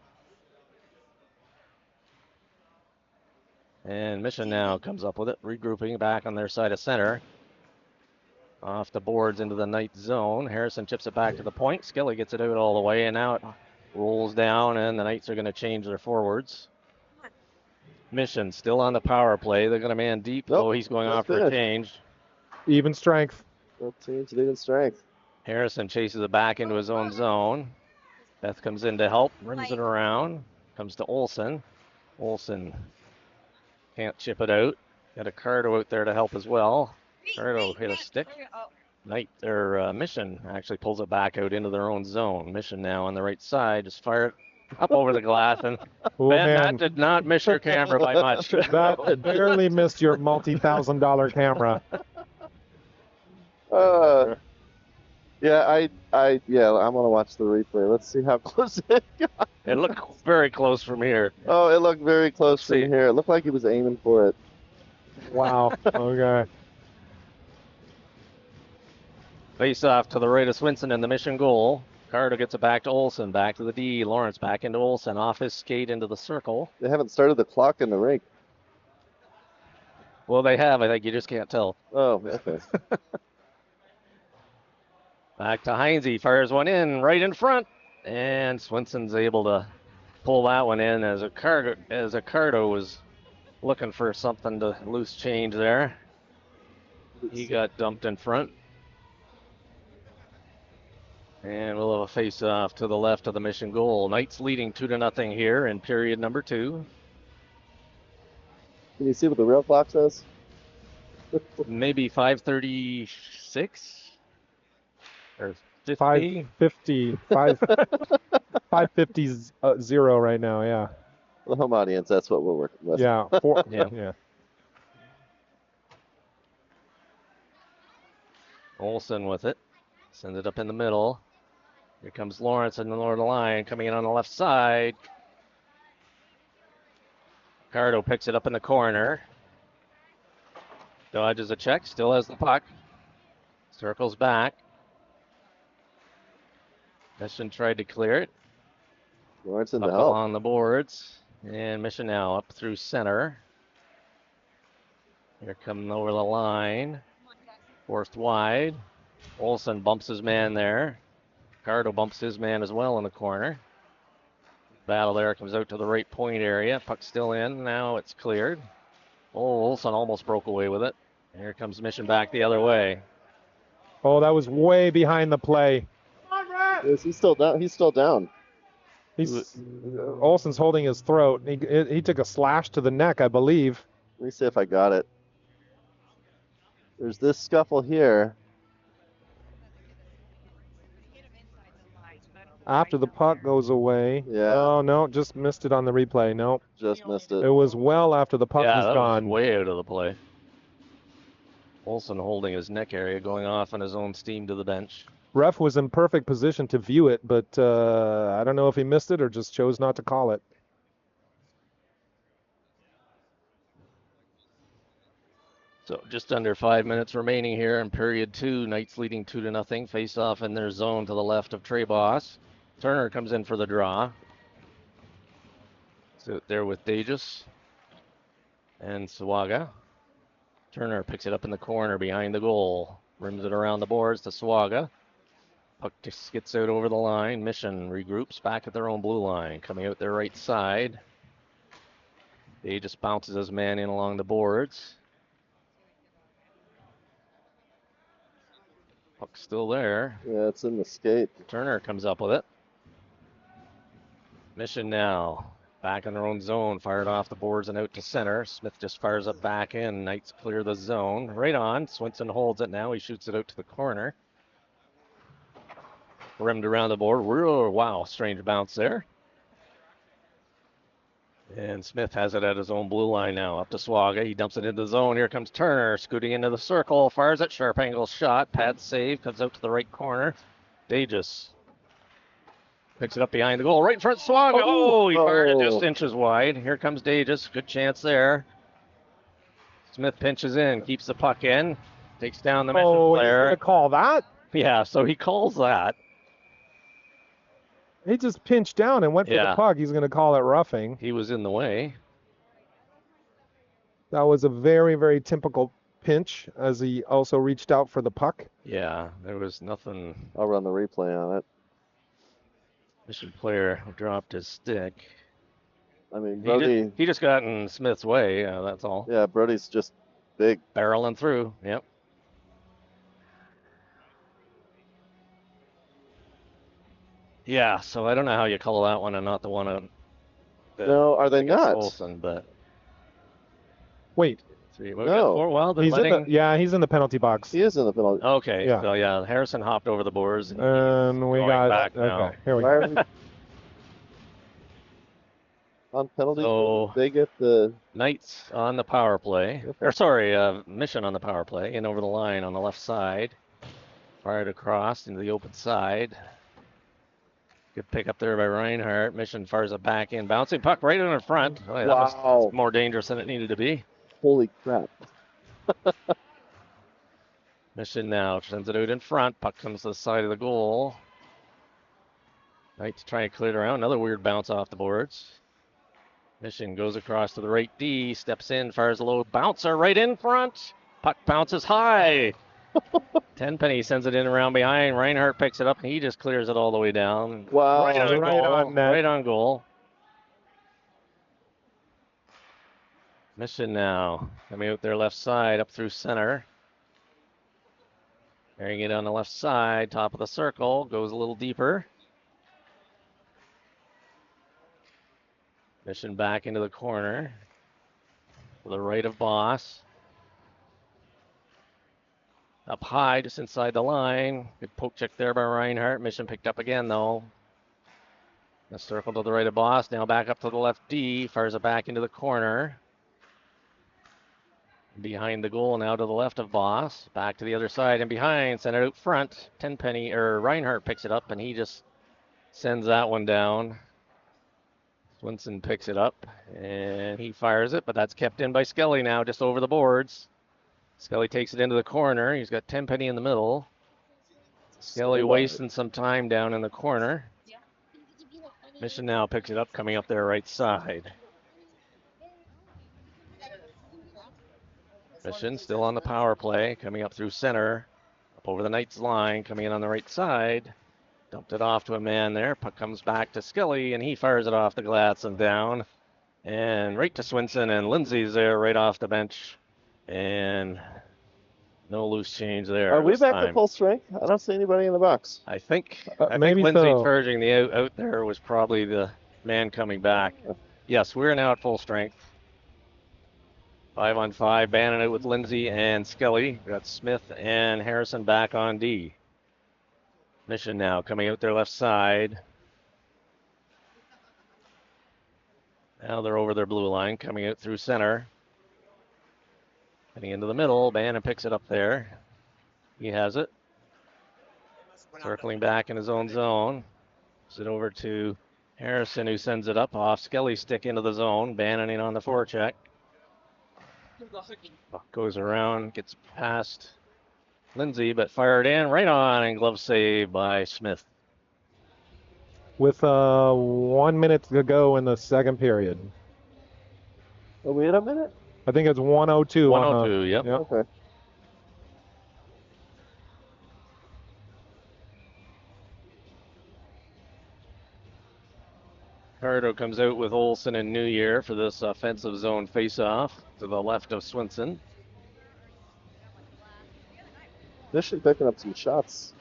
And Mission now comes up with it, regrouping back on their side of center. Off the boards into the night zone. Harrison chips it back to the point. Skelly gets it out all the way, and now it rolls down, and the Knights are going to change their forwards. Mission still on the power play. They're going to man deep, Nope, though he's going that's off for a finished. change. Even strength. Both teams leading strength. Harrison chases it back into his own zone. Beth comes in to help, rims it around, comes to Olsen. Olsen can't chip it out. Got a Cardo out there to help as well. Cardo hit a stick. Mission actually pulls it back out into their own zone. Mission now on the right side, just fire it up over the glass, and Oh, Ben, man. that did not miss your camera by much. That barely missed your multi-$1,000 camera. Yeah, I'm gonna watch the replay. Let's see how close it got. It looked very close from here. Oh, it looked very close from See. here. It looked like he was aiming for it. Wow. Okay. Face off to the right of Swinson in the mission goal. Carter gets it back to Olsen, back to the D. Lawrence back into Olsen, off his skate into the circle. They haven't started the clock in the rink. Well, they have. I think you just can't tell. Oh, okay. Back to Heinze. He fires one in right in front. And Swinson's able to pull that one in as Accardo was looking for something to loose change there. He got dumped in front. And we'll have a face-off to the left of the mission goal. Knights leading 2-0 here in period number 2. Can you see what the real clock says? Maybe 5:36 or 50. 550, 550 right now. Yeah. The home audience, that's what we're working with. Yeah. Yeah. Yeah. Olsen with it. Sends it up in the middle. Here comes Lawrence in the lower line, coming in on the left side. Cardo picks it up in the corner. Dodges a check, still has the puck. Circles back. Mission tried to clear it. Lawrence in the Up help. along the boards. And Mission now up through center. Here coming over the line. Forced wide. Olsen bumps his man there. Cardo bumps his man as well in the corner. Battle there, comes out to the right point area. Puck still in. Now it's cleared. Oh, Olsen almost broke away with it. Here comes Mission back the other way. Oh, that was way behind the play. Is he still down? He's still down. Olsen's holding his throat. He took a slash to the neck, I believe. Let me see if I got it. There's this scuffle here. After the puck goes away. Yeah. Oh, no, just missed it on the replay. Nope. Just missed It it. was well after the puck Yeah, was that gone. was way out of the play. Olsen holding his neck area, going off on his own steam to the bench. Ref was in perfect position to view it, but I don't know if he missed it or just chose not to call it. So just under 5 minutes remaining here in period 2. Knights leading 2-0. Face off in their zone to the left of Trey Boss. Turner comes in for the draw. So there with Dages and Swaga. Turner picks it up in the corner behind the goal. Rims it around the boards to Swaga. Puck just gets out over the line. Mission regroups back at their own blue line. Coming out their right side. Dages bounces his man in along the boards. Puck's still there. Yeah, it's in the skate. Turner comes up with it. Mission now. Back in their own zone. Fired off the boards and out to center. Smith just fires it back in. Knights clear the zone. Right on. Swinson holds it now. He shoots it out to the corner. Rimmed around the board. Whoa, wow, strange bounce there. And Smith has it at his own blue line now. Up to Swaga. He dumps it into the zone. Here comes Turner. Scooting into the circle. Fires it. Sharp angle shot. Pad save. Comes out to the right corner. Dages picks it up behind the goal. Right in front of Swaga. Oh, he fired it just inches wide. Here comes Dages. Good chance there. Smith pinches in. Keeps the puck in. Takes down the Mission player. He's going to call that? Yeah, so he calls that. He just pinched down and went for the puck. He's going to call it roughing. He was in the way. That was a very, very typical pinch as he also reached out for the puck. Yeah, there was nothing. I'll run the replay on it. Mission player dropped his stick. I mean, Brody. He just got in Smith's way. That's all. Yeah, Brody's just big. Barreling through. Yep. Yeah, so I don't know how you call that one and not the one on. No, are they not? Olsen, but. Wait. No. Well, he's in the penalty box. He is in the penalty. Okay. Yeah. So yeah, Harrison hopped over the boards. And we got back now. Okay. Here we go. On penalty, So they get the Knights on the power play. Or sorry, Mission on the power play. In over the line on the left side. Fired across into the open side. Good pick up there by Reinhardt. Mission fires it back in. Bouncing puck right in front. Boy, that was more dangerous than it needed to be. Holy crap. Mission now sends it out in front. Puck comes to the side of the goal. Knights trying to clear it around. Another weird bounce off the boards. Mission goes across to the right D, steps in, fires a low bouncer right in front. Puck bounces high. Tenpenny sends it in around behind. Reinhardt picks it up, and he just clears it all the way down. Wow. Right on Right goal. on net. Right on goal. Mission now coming out their left side up through center. Carrying it on the left side, top of the circle, goes a little deeper. Mission back into the corner. To the right of Boss. Up high, just inside the line. Good poke check there by Reinhardt. Mission picked up again, though. The circle to the right of Boss. Now back up to the left D. Fires it back into the corner. Behind the goal now to the left of Boss. Back to the other side and behind. Send it out front. Tenpenny, or Reinhardt picks it up, and he just sends that one down. Swinson picks it up, and he fires it, but that's kept in by Skelly now, just over the boards. Skelly takes it into the corner. He's got Tenpenny in the middle. Skelly wasting some time down in the corner. Mission now picks it up, coming up their right side. Mission still on the power play, coming up through center. Up over the Knights line, coming in on the right side. Dumped it off to a man there. Puck comes back to Skelly, and he fires it off the glass and down. And right to Swinson, and Lindsay's there right off the bench. And no loose change there. Are we this back time. to full strength? I don't see anybody in the box. I think maybe Lindsay so. charging the out there was probably the man coming back. Yes, we're now at full strength. 5-on-5, Bannon out with Lindsay and Skelly. We got Smith and Harrison back on D. Mission now coming out their left side. Now they're over their blue line, coming out through center. Heading into the middle, Bannon picks it up there. He has it. Circling back in his own zone. Gives it over to Harrison, who sends it up off Skelly's stick into the zone. Bannon in on the forecheck. Buck goes around, gets past Lindsay, but fired in right on, and glove save by Smith. With 1 minute to go in the second period. Oh, wait a minute. I think it's 1:02. 102, yep. Yep. Okay. Cardo comes out with Olsen and New Year for this offensive zone faceoff to the left of Swinson. Mission picking up some shots.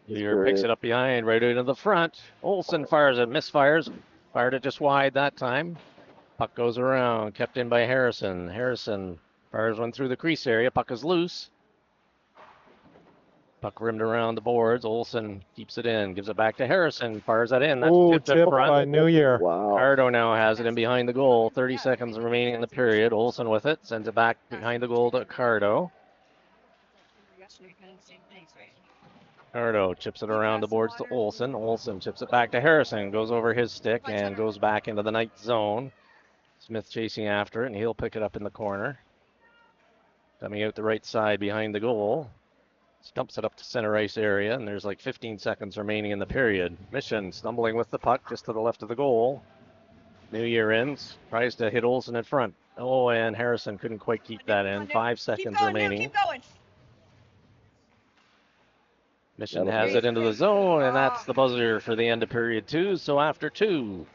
New Year picks it up behind, right into the front. Olsen fires it, misfires. Fired it just wide that time. Puck goes around, kept in by Harrison. Harrison fires one through the crease area. Puck is loose. Puck rimmed around the boards. Olsen keeps it in, gives it back to Harrison, fires that in. That's tipped up Tip front. by New Year. Wow. Cardo now has it in behind the goal. 30 seconds remaining in the period. Olsen with it, sends it back behind the goal to Cardo. Cardo chips it around the boards to Olsen. Olsen chips it back to Harrison, goes over his stick and goes back into the night zone. Smith chasing after it, and he'll pick it up in the corner. Coming out the right side behind the goal. Stumps it up to center ice area, and there's like 15 seconds remaining in the period. Mission stumbling with the puck just to the left of the goal. New Year ends, tries to hit Olsen in front. Oh, and Harrison couldn't quite keep that in. 5 seconds remaining. Keep going. Mission has it into the zone, and that's the buzzer for the end of period 2. So after 2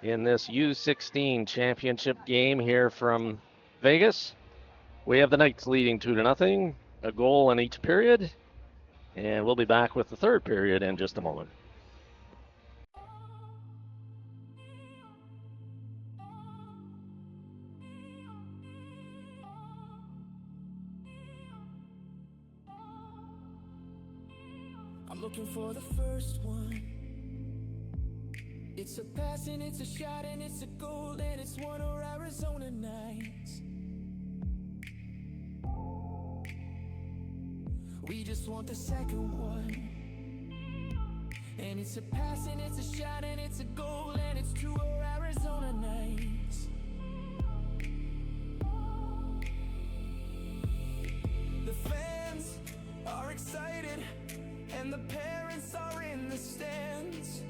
in this U16 championship game here from Vegas, we have the Knights leading 2-0, a goal in each period, and we'll be back with the third period in just a moment. I'm looking for the first one. It's a pass and it's a shot and it's a goal and it's one of Arizona nights. We just want the second one. And it's a pass and it's a shot and it's a goal and it's two of Arizona nights. The and the parents are in the stands,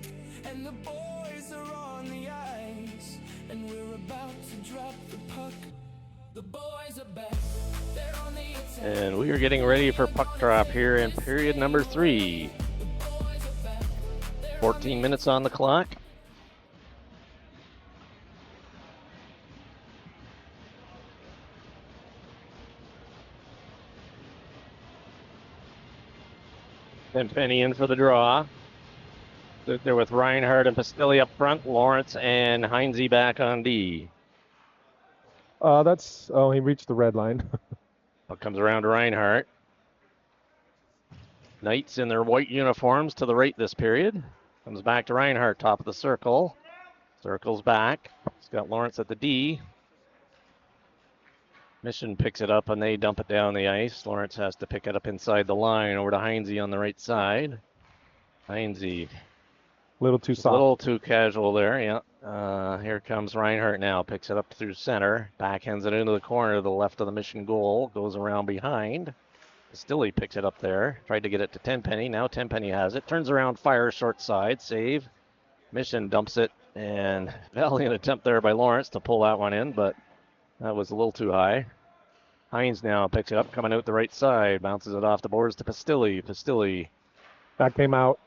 and the boys are on the ice, and we're about to drop the puck. The boys are back, they're on the attack. And we are getting ready for puck drop here in period number 3. 14 minutes on the clock. And Penny in for the draw. They're with Reinhardt and Pastilli up front. Lawrence and Heinze back on D. He reached the red line. Puck comes around to Reinhardt. Knights in their white uniforms to the right this period. Comes back to Reinhardt, top of the circle. Circles back. He's got Lawrence at the D. Mission picks it up and they dump it down the ice. Lawrence has to pick it up inside the line over to Heinze on the right side. Heinze. A little too Just soft. a little too casual there, yeah. Here comes Reinhardt now. Picks it up through center. Backhands it into the corner to the left of the Mission goal. Goes around behind. Stilly picks it up there. Tried to get it to Tenpenny. Now Tenpenny has it. Turns around, fires short side. Save. Mission dumps it. And valiant attempt there by Lawrence to pull that one in, but that was a little too high. Heinze now picks it up, coming out the right side. Bounces it off the boards to Pastilli. Pastilli That came out.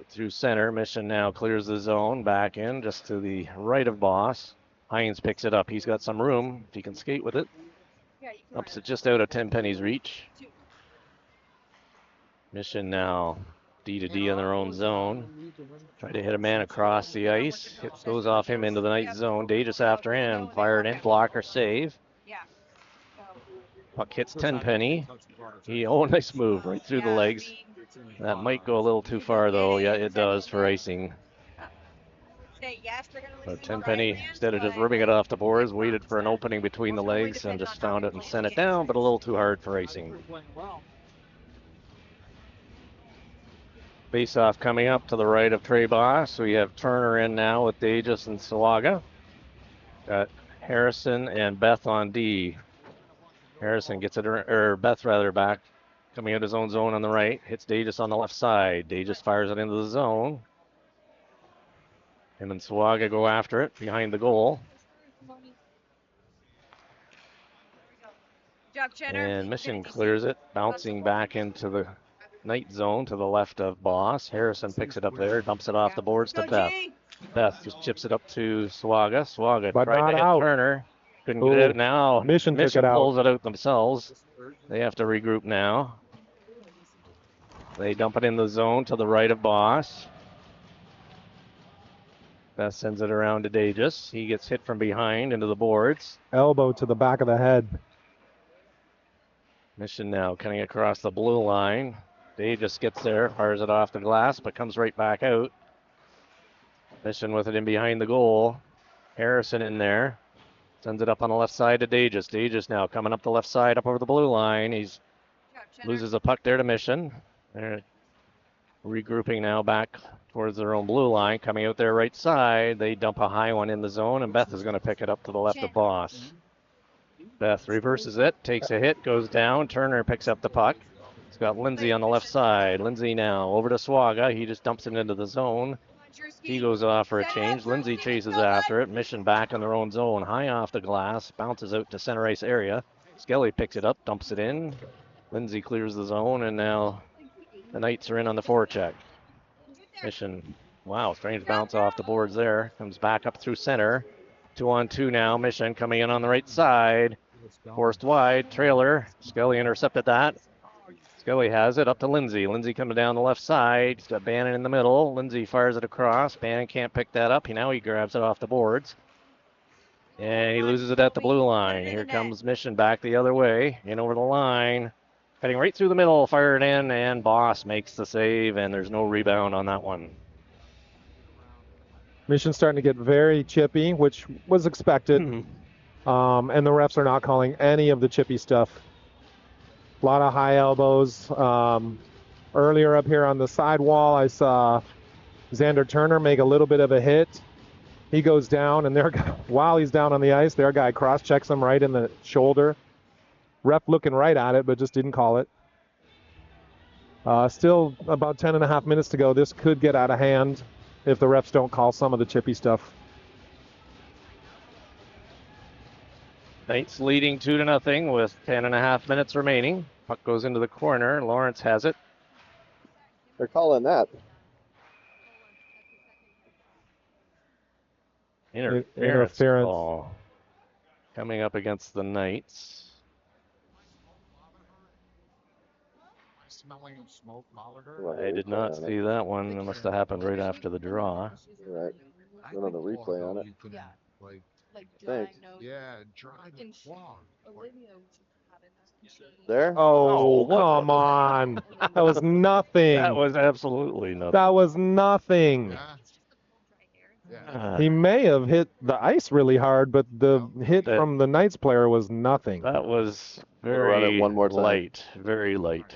through center. Mission now clears the zone. Back in just to the right of Boss. Heinze picks it up. He's got some room if he can skate with it. Yeah, you can Ups run it just out of Tenpenny's reach. Two. Mission now D to D in their own zone. Try to hit a man across the ice. Hit goes off him into the night zone. Davis after him. Fired in. Blocker save. Yeah. So, Puck hits Tenpenny. Nice move right through the yeah, legs. That might go a little too far though. Yeah, it does for icing. say yes, they're gonna So lose. Tenpenny, instead of just ripping it off the boards, waited for an opening between the legs and just found it and sent it down, but a little too hard for icing. Face-off coming up to the right of Trey Boss. We have Turner in now with Dages and Sawaga. Got Harrison and Beth on D. Harrison gets it, or Beth rather, back. Coming out his own zone on the right. Hits Dages on the left side. Dages fires it into the zone. Him and Sawaga go after it behind the goal. Good job, Cheddar. And Mission clears it, bouncing back into the night zone to the left of Boss. Harrison picks it up there, dumps it off the boards to Go, Beth. G. Beth just chips it up to Sawaga. Sawaga But tried not to hit out. Turner. Couldn't Ooh. get it out now. Mission took it out. pulls it out themselves. They have to regroup now. They dump it in the zone to the right of Boss. Beth sends it around to Dages. He gets hit from behind into the boards. Elbow to the back of the head. Mission now cutting across the blue line. Dages gets there, fires it off the glass, but comes right back out. Mission with it in behind the goal. Harrison in there. Sends it up on the left side to Dages. Dages now coming up the left side, up over the blue line. He's Good job, Cheddar. loses a puck there to Mission. They're regrouping now back towards their own blue line. Coming out their right side, they dump a high one in the zone, and Beth is going to pick it up to the left of Boss. Beth reverses it, takes a hit, goes down. Turner picks up the puck. He's got Lindsay on the left side. Lindsay now over to Swaga. He just dumps it into the zone. He goes off for a change. Lindsay chases after it. Mission back in their own zone. High off the glass. Bounces out to center ice area. Skelly picks it up, dumps it in. Lindsay clears the zone, and now the Knights are in on the forecheck. Mission, wow, strange bounce off the boards there. Comes back up through center. 2-on-2 now. Mission coming in on the right side. Forced wide. Trailer. Skelly intercepted that. Skelly has it up to Lindsay. Lindsay coming down the left side. He's got Bannon in the middle. Lindsay fires it across. Bannon can't pick that up. Now he grabs it off the boards. And he loses it at the blue line. Here comes Mission back the other way. In over the line. Heading right through the middle. Fired in. And Boss makes the save. And there's no rebound on that one. Mission's starting to get very chippy, which was expected. And the refs are not calling any of the chippy stuff. A lot of high elbows. Earlier up here on the sidewall, I saw Xander Turner make a little bit of a hit. He goes down, and while he's down on the ice, their guy cross-checks him right in the shoulder. Ref looking right at it, but just didn't call it. Still about 10.5 minutes to go. This could get out of hand if the refs don't call some of the chippy stuff. Knights leading 2-0 with 10.5 minutes remaining. Puck goes into the corner. Lawrence has it. They're calling that. Interference call coming up against the Knights. I did not see that one. It must have happened right after the draw. Right. Went on the replay on it. Yeah. Like Thanks. Olivia There? Oh, what? come on. That was nothing. That was absolutely nothing. That was nothing. He may have hit the ice really hard, but the hit from the Knights player was nothing. That was Run it very one more time. light, very light.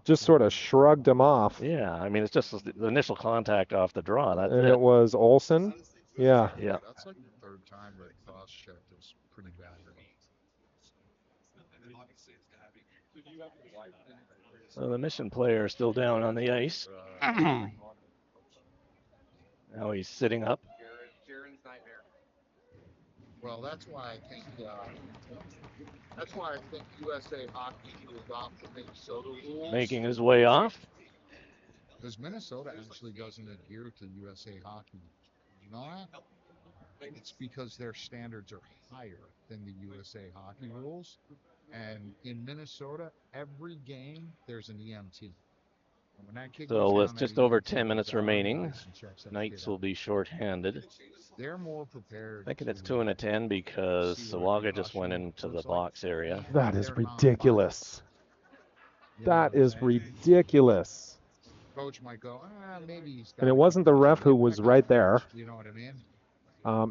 Just sort of shrugged him off. Yeah, I mean, it's just the initial contact off the draw. That's And it. it was Olsen. Yeah. Yeah. That's like the third time that cross-checked is pretty bad. So the Mission player is still down on the ice. Now he's sitting up. Well, that's why I think USA Hockey was off the Minnesota rules. Making his way off. Because Minnesota actually doesn't adhere to USA Hockey. You know that? It's because their standards are higher than the USA Hockey rules. And in Minnesota, every game there's an EMT. When that kick So goes with down, just that over EMT 10 minutes goes down, remaining, and checks that Knights kid will out. be shorthanded. They're more prepared. Thinking it's to 2-10 because see what Sawaga just went concussion into the looks like. box area. That is They're not ridiculous. You know That what I'm is saying? ridiculous. Coach might go, maybe he's got And it a wasn't the ref who concussion. was right there. You know what I mean?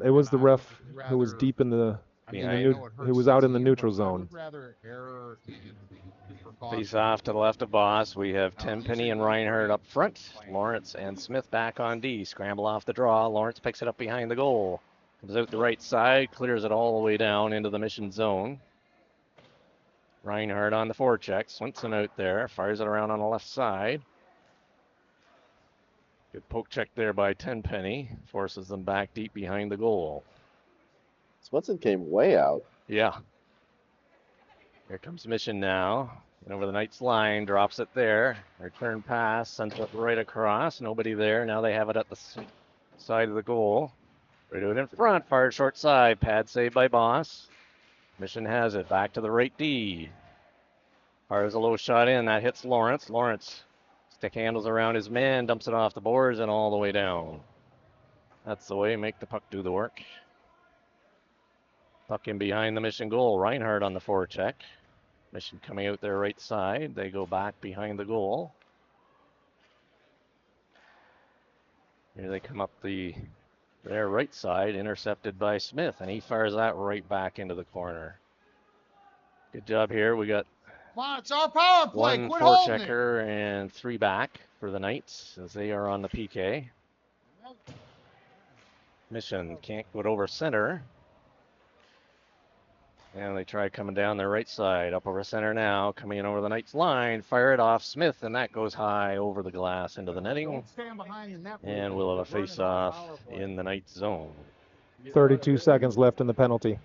It was the ref I'd who was rather- deep in the I mean, Behind. I know it who hurts was the out in the team, neutral but I zone. would rather err in precaution. Face off to the left of Boss. We have Tenpenny and Reinhardt up front. Lawrence and Smith back on D. Scramble off the draw. Lawrence picks it up behind the goal. Comes out the right side, clears it all the way down into the Mission zone. Reinhardt on the forecheck. Swinson out there. Fires it around on the left side. Good poke check there by Tenpenny. Forces them back deep behind the goal. Swenson came way out. Yeah. Here comes Mission now. And over the Knights line, drops it there. Return pass, sends it right across. Nobody there. Now they have it at the side of the goal. They do it in front. Fired short side. Pad saved by Boss. Mission has it. Back to the right D. Fires a low shot in. That hits Lawrence. Lawrence stick handles around his man. Dumps it off the boards and all the way down. That's the way. Make the puck do the work. Puck in behind the Mission goal. Reinhardt on the forecheck. Mission coming out their right side. They go back behind the goal. Here they come up their right side, intercepted by Smith, and he fires that right back into the corner. Good job here. We got Come on, it's our power play. one Quit holding it. forechecker and 3 back for the Knights as they are on the PK. Mission can't go over center. And they try coming down their right side, up over center now, coming in over the Knights line, fire it off Smith, and that goes high over the glass into the netting. Don't stand behind the net. And we'll have a face-off in the Knights zone. 32 seconds left in the penalty.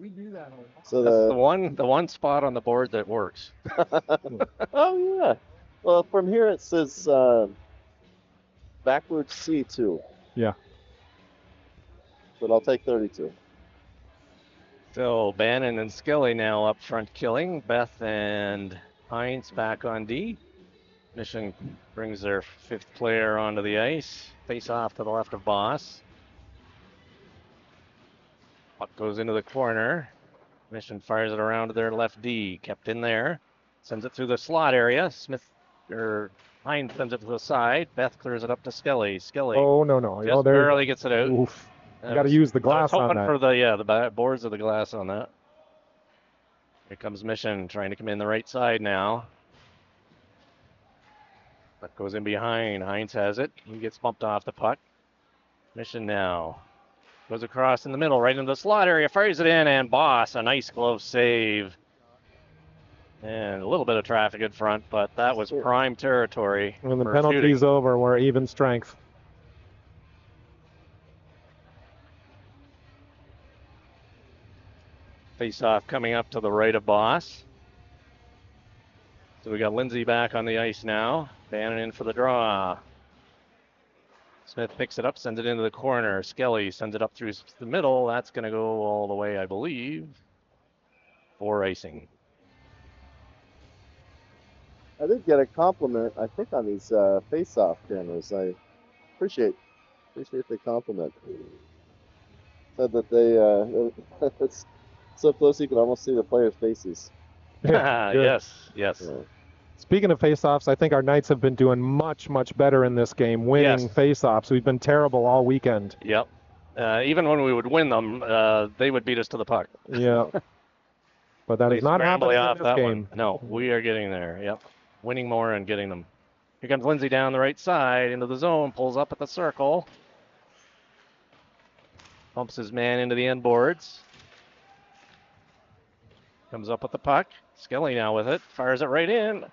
We do that all So That's the one spot on the board that works. oh yeah. Well, from here it says backwards C2, Yeah. but I'll take 32. So Bannon and Skelly now up front killing. Beth and Hines back on D. Mission brings their 5th player onto the ice. Face off to the left of Boss. Puck goes into the corner. Mission fires it around to their left D. Kept in there. Sends it through the slot area. Hines sends it to the side. Beth clears it up to Skelly. Skelly Oh, no. just barely gets it out. Oof. You got to use the glass I was on hoping that. for the boards of the glass on that. Here comes Mission trying to come in the right side now. Puck goes in behind. Hines has it. He gets bumped off the puck. Mission now goes across in the middle, right into the slot area, fires it in, and Boss, a nice glove save. And a little bit of traffic in front, but that was prime territory. When the for penalty's shooting. over, we're even strength. Face-off coming up to the right of Boss. So we got Lindsay back on the ice now. Bannon in for the draw. Smith picks it up, sends it into the corner. Skelly sends it up through the middle. That's going to go all the way, I believe, for icing. I did get a compliment, I think, on these face-off cameras. I appreciate the compliment. Said that they it's so close you can almost see the players' faces. Yeah, good. Yes. Yeah. Speaking of face-offs, I think our Knights have been doing much, much better in this game, winning Yes. face-offs. We've been terrible all weekend. Yep. Even when we would win them, they would beat us to the puck. Yeah. But that is not happening in this game. One. No, we are getting there. Yep. Winning more and getting them. Here comes Lindsay down the right side into the zone, pulls up at the circle. Pumps his man into the end boards. Comes up with the puck. Skelly now with it. Fires it right in.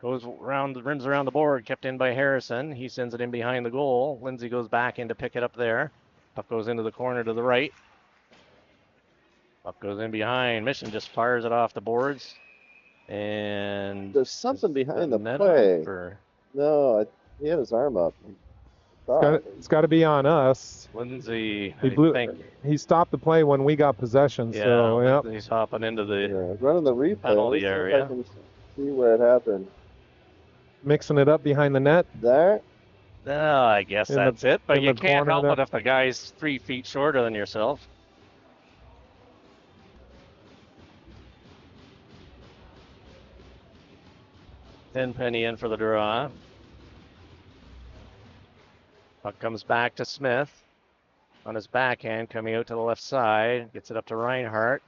Goes around, rims around the board. Kept in by Harrison. He sends it in behind the goal. Lindsay goes back in to pick it up there. Puck goes into the corner to the right. Puck goes in behind. Mission just fires it off the boards. And there's something behind the play. No, he had his arm up. It's got to be on us. Lindsay, he stopped the play when we got possession. Yeah, so yep. He's hopping into the running the replay. penalty area. I can see where it happened. Mixing it up behind the net. There. No, I guess that's it. But you can't help it if the guy's 3 feet shorter than yourself. Tenpenny in for the draw. Puck comes back to Smith. On his backhand, coming out to the left side. Gets it up to Reinhardt.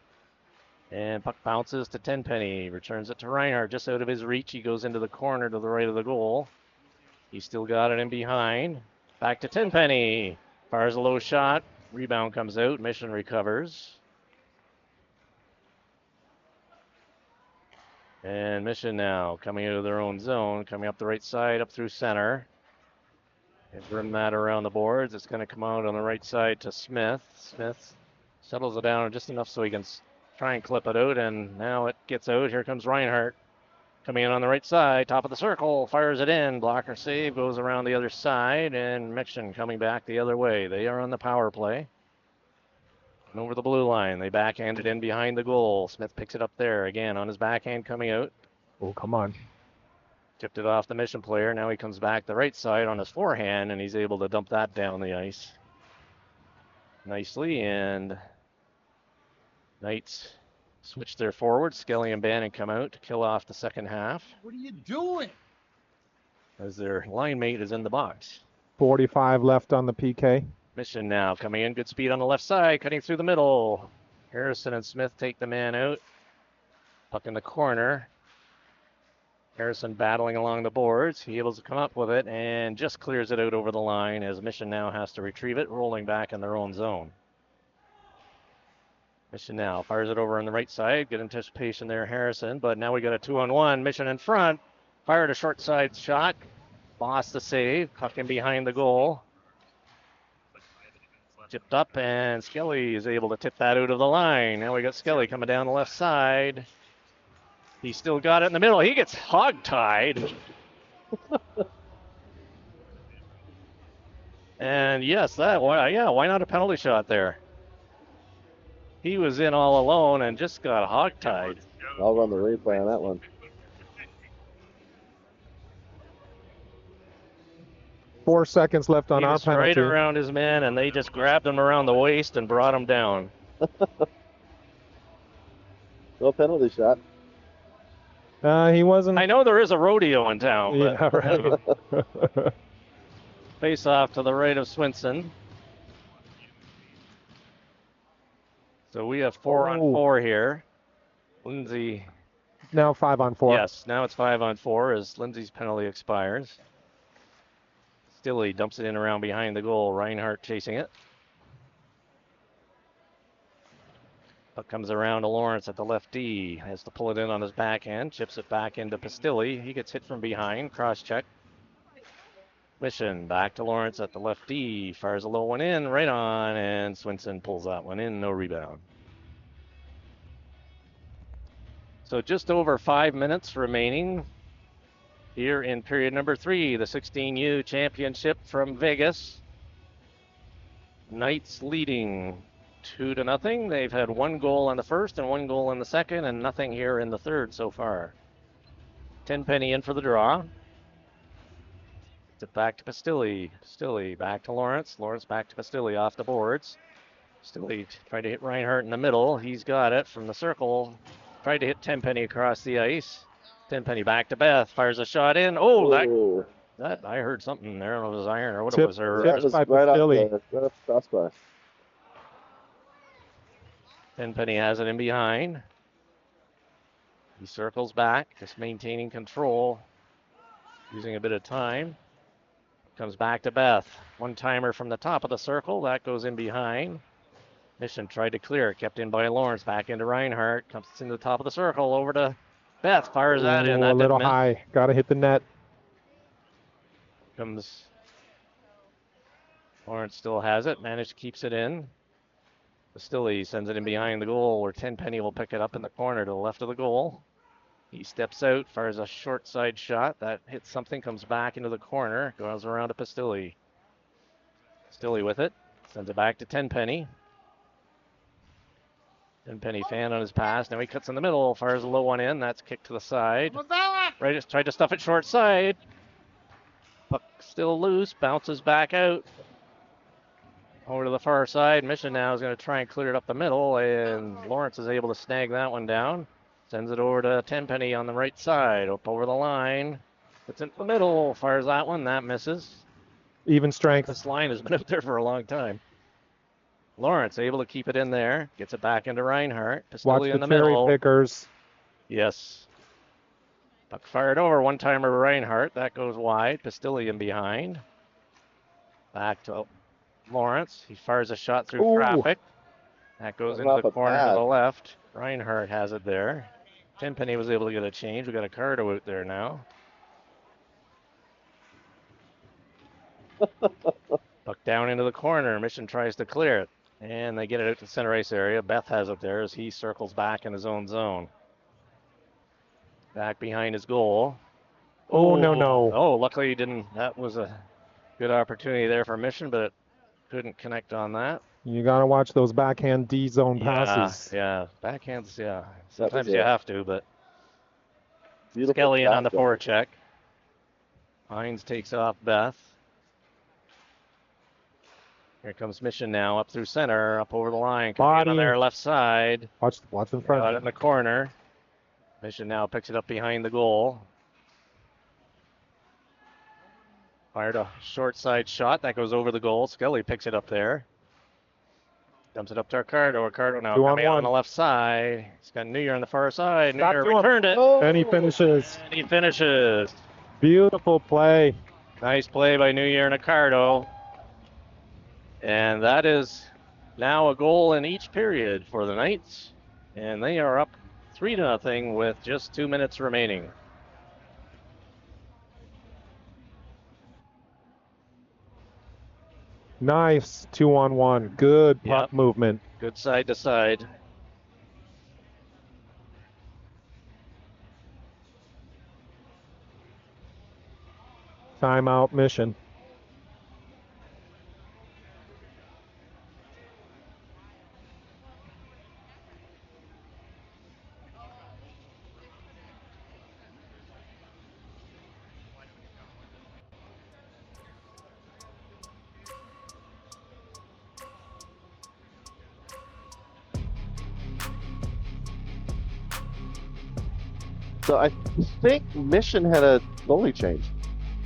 And puck bounces to Tenpenny. Returns it to Reinhardt just out of his reach. He goes into the corner to the right of the goal. He's still got it in behind. Back to Tenpenny. Fires a low shot. Rebound comes out. Mission recovers. And Mission now coming out of their own zone. Coming up the right side, up through center. And bring that around the boards. It's going to come out on the right side to Smith. Smith settles it down just enough so he can try and clip it out. And now it gets out. Here comes Reinhardt. Coming in on the right side, top of the circle, fires it in. Blocker save, goes around the other side, and Mission coming back the other way. They are on the power play. And over the blue line, they backhand it in behind the goal. Smith picks it up there again on his backhand coming out. Oh, come on. Tipped it off the Mission player. Now he comes back the right side on his forehand, and he's able to dump that down the ice nicely. And Knights switch their forwards. Skelly and Bannon come out to kill off the second half. What are you doing? As their line mate is in the box. 45 left on the PK. Mission now coming in. Good speed on the left side. Cutting through the middle. Harrison and Smith take the man out. Puck in the corner. Harrison battling along the boards. He able to come up with it and just clears it out over the line as Mission now has to retrieve it, rolling back in their own zone. Mission now fires it over on the right side. Good anticipation there, Harrison. But now we got a 2-on-1. Mission in front. Fired a short side shot. Boss the save. Puck in behind the goal. Tipped up, and Skelly is able to tip that out of the line. Now we got Skelly coming down the left side. He still got it in the middle. He gets hog-tied. And yes, why not a penalty shot there? He was in all alone and just got hog-tied. I'll run the replay on that one. Four seconds left on our penalty. Right around his man, and they just grabbed him around the waist and brought him down. No penalty shot. He wasn't. I know there is a rodeo in town. Yeah, right. Face off to the right of Swinson. So we have 4-on-4 here. Lindsay. Now 5-on-4. Yes, now it's 5-on-4 as Lindsay's penalty expires. Stilly dumps it in around behind the goal. Reinhardt chasing it. Puck comes around to Lawrence at the left D. Has to pull it in on his backhand. Chips it back into Pastilli. He gets hit from behind. Cross check. Mission back to Lawrence at the left D. Fires a low one in. Right on. And Swinson pulls that one in. No rebound. So just over 5 minutes remaining here in period number 3. The 16U championship from Vegas. Knights leading 2-0. They've had 1 goal in the first and 1 goal in the second, and nothing here in the third so far. Tenpenny in for the draw. It's it back to Pastilli. Pastilli back to Lawrence. Lawrence back to Pastilli off the boards. Pastilli trying to hit Reinhardt in the middle. He's got it from the circle. Tried to hit Tenpenny across the ice. Tenpenny back to Beth. Fires a shot in. Oh, that I heard something there. I don't know if it was iron or what it was. Or Tip That was by right off Pastilli. the crossbar. Tenpenny has it in behind. He circles back, just maintaining control, using a bit of time. Comes back to Beth. One-timer from the top of the circle. That goes in behind. Mission tried to clear it. Kept in by Lawrence. Back into Reinhardt. Comes into the top of the circle. Over to Beth. Fires that in. Ooh, That a little didn't miss. high. Got to hit the net. Comes. Lawrence still has it. Managed keeps it in. Pastilli sends it in behind the goal where Tenpenny will pick it up in the corner to the left of the goal. He steps out, fires a short side shot. That hits something, comes back into the corner, goes around to Pastilli. Pastilli with it. Sends it back to Tenpenny. Tenpenny fan on his pass. Now he cuts in the middle, fires a low one in. That's kicked to the side. Right, just tried to stuff it short side. Puck still loose, bounces back out. Over to the far side. Mission now is going to try and clear it up the middle, and Lawrence is able to snag that one down. Sends it over to Tenpenny on the right side, up over the line. It's in the middle, fires that one, that misses. Even strength. This line has been out there for a long time. Lawrence able to keep it in there, gets it back into Reinhardt. Watch Pastilli the in the cherry middle. pickers. Yes. Puck fired over, one-timer to Reinhardt. That goes wide. Pastilli in behind. Back to Lawrence. He fires a shot through Ooh. traffic. That goes Coming into off the a corner to pad. the left. Reinhardt has it there. Tenpenny was able to get a change. We got a Cardo out there now. Puck down into the corner. Mission tries to clear it. And they get it out to the center ice area. Beth has it there as he circles back in his own zone. Back behind his goal. Oh, no. Oh, luckily he didn't. That was a good opportunity there for Mission, but it couldn't connect on that. You got to watch those backhand D zone passes. Yeah, backhands, yeah. That was Sometimes you it. have to, but Beautiful Skelly in on the backdoor. forecheck. Hines takes off Beth. Here comes Mission now, up through center, up over the line. Coming in on Body. their left side. Watch in Got it front. in the corner. Mission now picks it up behind the goal. Fired a short side shot. That goes over the goal. Skelly picks it up there. Dumps it up to Ricardo. Ricardo now 2 on coming out 1. on the left side. He's got New Year on the far side. New Stop Year to him. returned it. Oh, And he finishes. And he finishes. Beautiful play. Nice play by New Year and Ricardo. And that is now a goal in each period for the Knights. And they are up 3-0 with just 2 minutes remaining. Nice 2-on-1. Good puck Yep. movement. Good side to side. Timeout Mission. So I think Mission had a goalie change.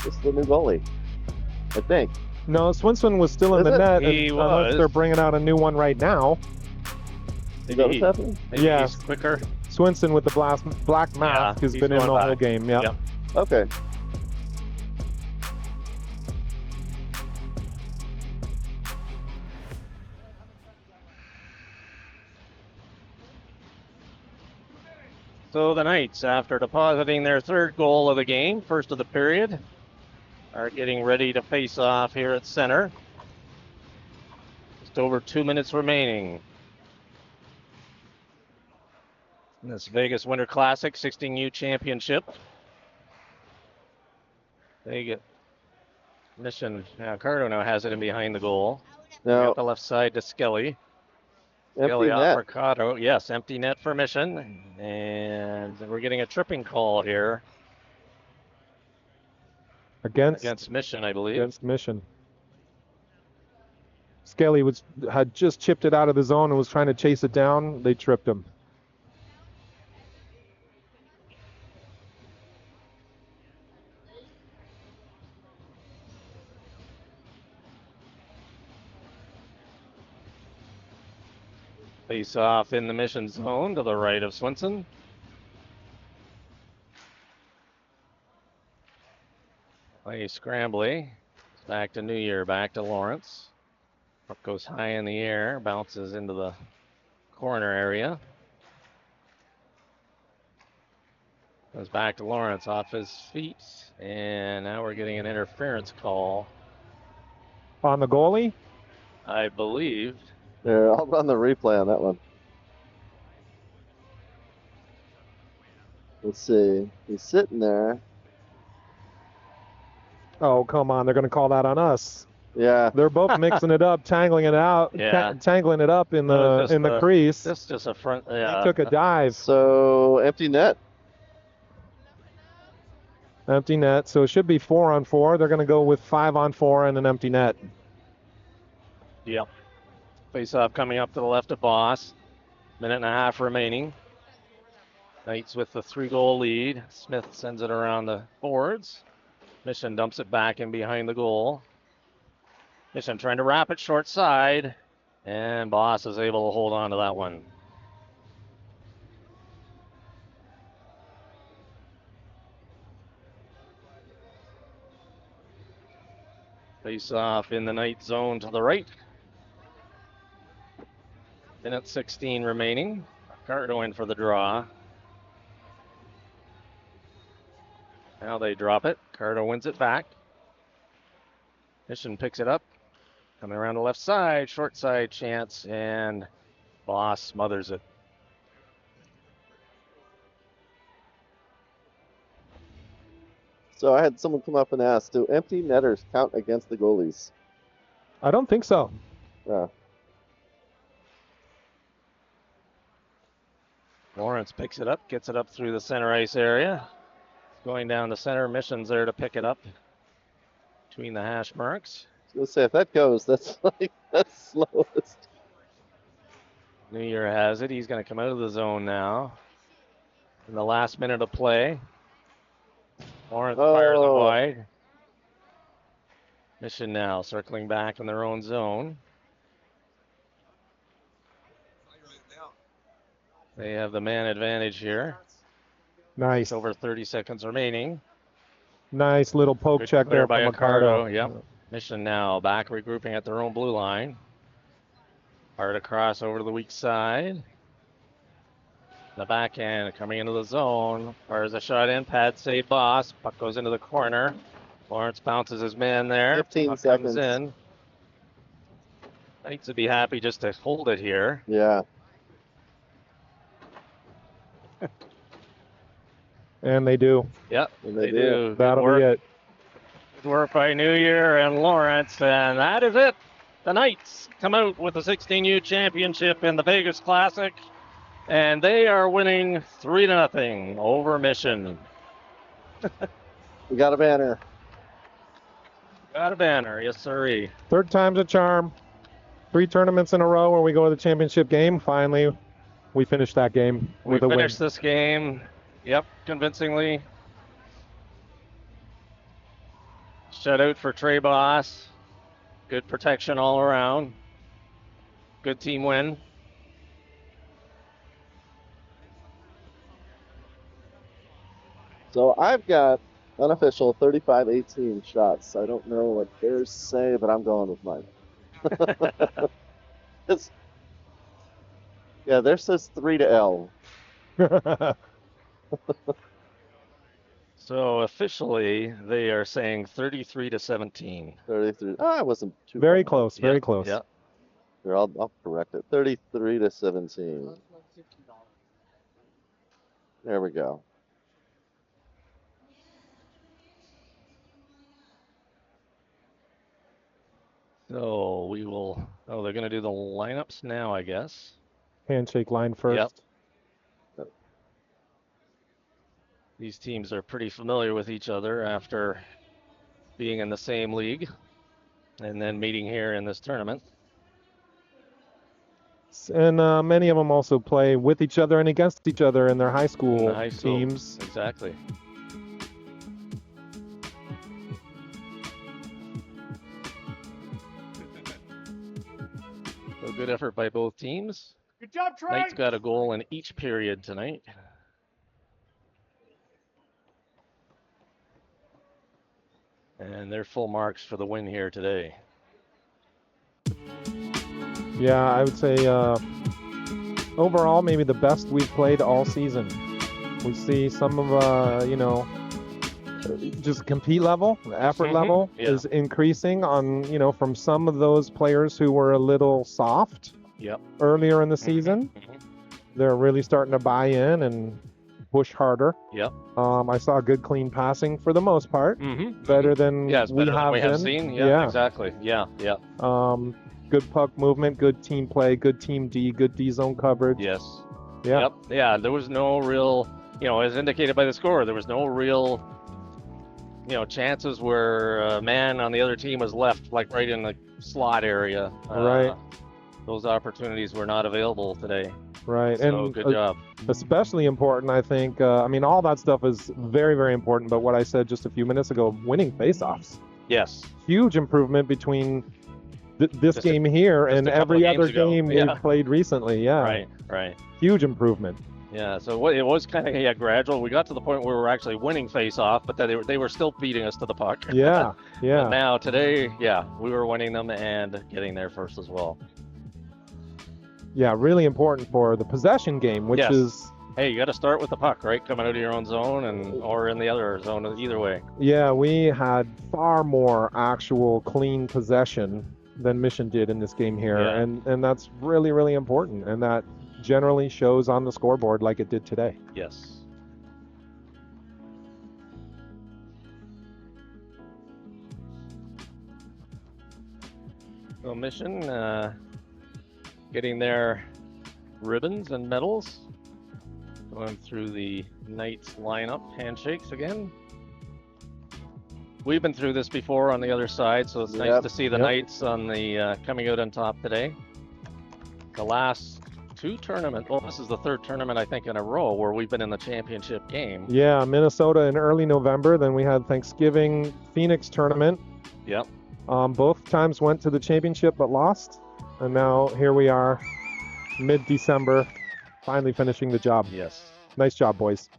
This is the new goalie. I think. No, Swinson was still in Is the it? net He unless was. they're bringing out a new one right now. Is that what's Maybe, happening? maybe Yes. he's quicker. Swinson with the black mask has he's been in the going whole back. game. Yeah. Yep. Okay. So the Knights, after depositing their third goal of the game, first of the period, are getting ready to face off here at center. Just over 2 minutes remaining in this Vegas Winter Classic 16U Championship. They get Mission. Cardo now has it in behind the goal. Now, Got the left side to Skelly. empty Skelly off net. for Cardo. Yes, empty net for Mission. And we're getting a tripping call here against Mission, I believe. Against Mission. Skelly had just chipped it out of the zone and was trying to chase it down. They tripped him. Face off in the Mission zone to the right of Swinson. Play Scrambly. Back to New Year, back to Lawrence. Puck goes high in the air, bounces into the corner area. Goes back to Lawrence off his feet, and now we're getting an interference call. On the goalie? I believe. There, I'll run the replay on that one. Let's see. He's sitting there. Oh, come on. They're going to call that on us. Yeah. They're both mixing it up, tangling it out, Yeah. tangling it up in the crease. This just a front. He took a dive. So, empty net. Empty net. So it should be 4-on-4. They're going to go with 5-on-4 and an empty net. Yep. Face off coming up to the left of Boss. Minute and a half remaining. Knights with the 3-goal lead. Smith sends it around the boards. Mission dumps it back in behind the goal. Mission trying to wrap it short side. And Boss is able to hold on to that one. Face off in the Knight zone to the right. Minute 16 remaining. Cardo in for the draw. Now they drop it. Cardo wins it back. Mission picks it up. Coming around the left side. Short side chance. And Boss smothers it. So I had someone come up and ask, do empty netters count against the goalies? I don't think so. Yeah. Lawrence picks it up. Gets it up through the center ice area. Going down the center. Mission's there to pick it up. Between the hash marks. I was gonna say, if that goes, that's like the slowest. New Year has it. He's going to come out of the zone now. In the last minute of play. Lawrence fires it wide. Mission now circling back in their own zone. They have the man advantage here. Nice. Over 30 seconds remaining. Nice little poke Good check clear there by from Accardo. Accardo. Yep. Mission now back regrouping at their own blue line. Hard across over to the weak side. The backhand coming into the zone. Fires a shot in. Pad save Boss. Puck goes into the corner. Lawrence bounces his man there. 15 Puck seconds. comes in. Knights would be happy just to hold it here. Yeah. And they do. Yep, And they do. That'll Good be work. it. Good work by New Year and Lawrence, and that is it. The Knights come out with the 16U championship in the Vegas Classic, and they are winning 3-0 over Mission. We got a banner. Got a banner, yes sirree. Third time's a charm. 3 tournaments in a row where we go to the championship game. Finally, we finished that game We with a win. finished this game, yep, convincingly. Shutout for Trey Boss. Good protection all around. Good team win. So I've got unofficial 35-18 shots. I don't know what theirs say, but I'm going with mine. Yeah, theirs says 3 to L. So officially, they are saying 33-17. 33. Oh, I wasn't too Very far. close. Very Yep, close. Yep. Here, I'll correct it. 33-17. There we go. So we will. Oh, they're going to do the lineups now, I guess. Handshake line first. These teams are pretty familiar with each other after being in the same league and then meeting here in this tournament. And many of them also play with each other and against each other in their high In school the high school. teams. Exactly. So good effort by both teams. Good job, Trey. Knight's got a goal in each period tonight. And they're full marks for the win here today. Yeah, I would say overall maybe the best we've played all season. We see some of just compete level, the effort level Yeah. is increasing on from some of those players who were a little soft Yep. earlier in the season. They're really starting to buy in and push harder. Yep. I saw good clean passing for the most part. Mm-hmm. Better than Yeah, it's better than we have been. seen. Yeah, exactly. Yeah. Good puck movement, good team play, good team D, good D zone coverage. Yes. Yeah. Yep. Yeah, there was no real, as indicated by the score, there was no real, chances where a man on the other team was left, like right in the slot area. Right. Those opportunities were not available today. Right. So And good job. especially important, I think. All that stuff is very, very important. But what I said just a few minutes ago, winning faceoffs, Yes. huge improvement between this Just game here just and a couple every of other games ago. game Yeah. we've played recently. Yeah. Right. Huge improvement. Yeah, so it was kind of gradual. We got to the point where we were actually winning face-off, but then they were still beating us to the puck. Yeah. But Yeah. now today, we were winning them and getting there first as well. Yeah. Really important for the possession game, which Yes. is. Hey, you got to start with the puck, right? Coming out of your own zone or in the other zone, either way. Yeah, we had far more actual clean possession than Mission did in this game here, Yeah. and that's really, really important, and that generally shows on the scoreboard like it did today. Yes. So Mission getting their ribbons and medals. Going through the Knights lineup handshakes again. We've been through this before on the other side, so it's nice to see the Knights on the coming out on top today. The last two tournaments, well, this is the third tournament I think in a row where we've been in the championship game. Yeah, Minnesota in early November, then we had Thanksgiving Phoenix tournament. Yep. Both times went to the championship but lost, and now here we are, mid-December, finally finishing the job. Yes. Nice job, boys.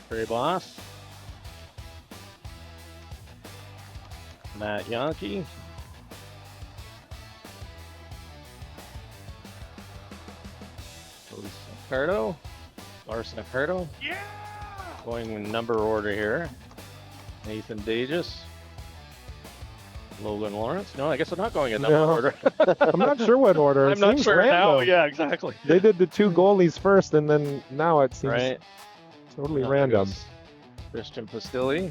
Trey Boss. Matt Yankee. Ricardo. Larson Ricardo. Yeah! Going in number order here. Nathan Dages. Logan Lawrence. No, I guess I'm not going in number No. order. I'm not sure what order. I'm It not seems sure now. random. Yeah, exactly. They did the two goalies first, and then now it seems Right. totally There random. goes Christian Pastilli.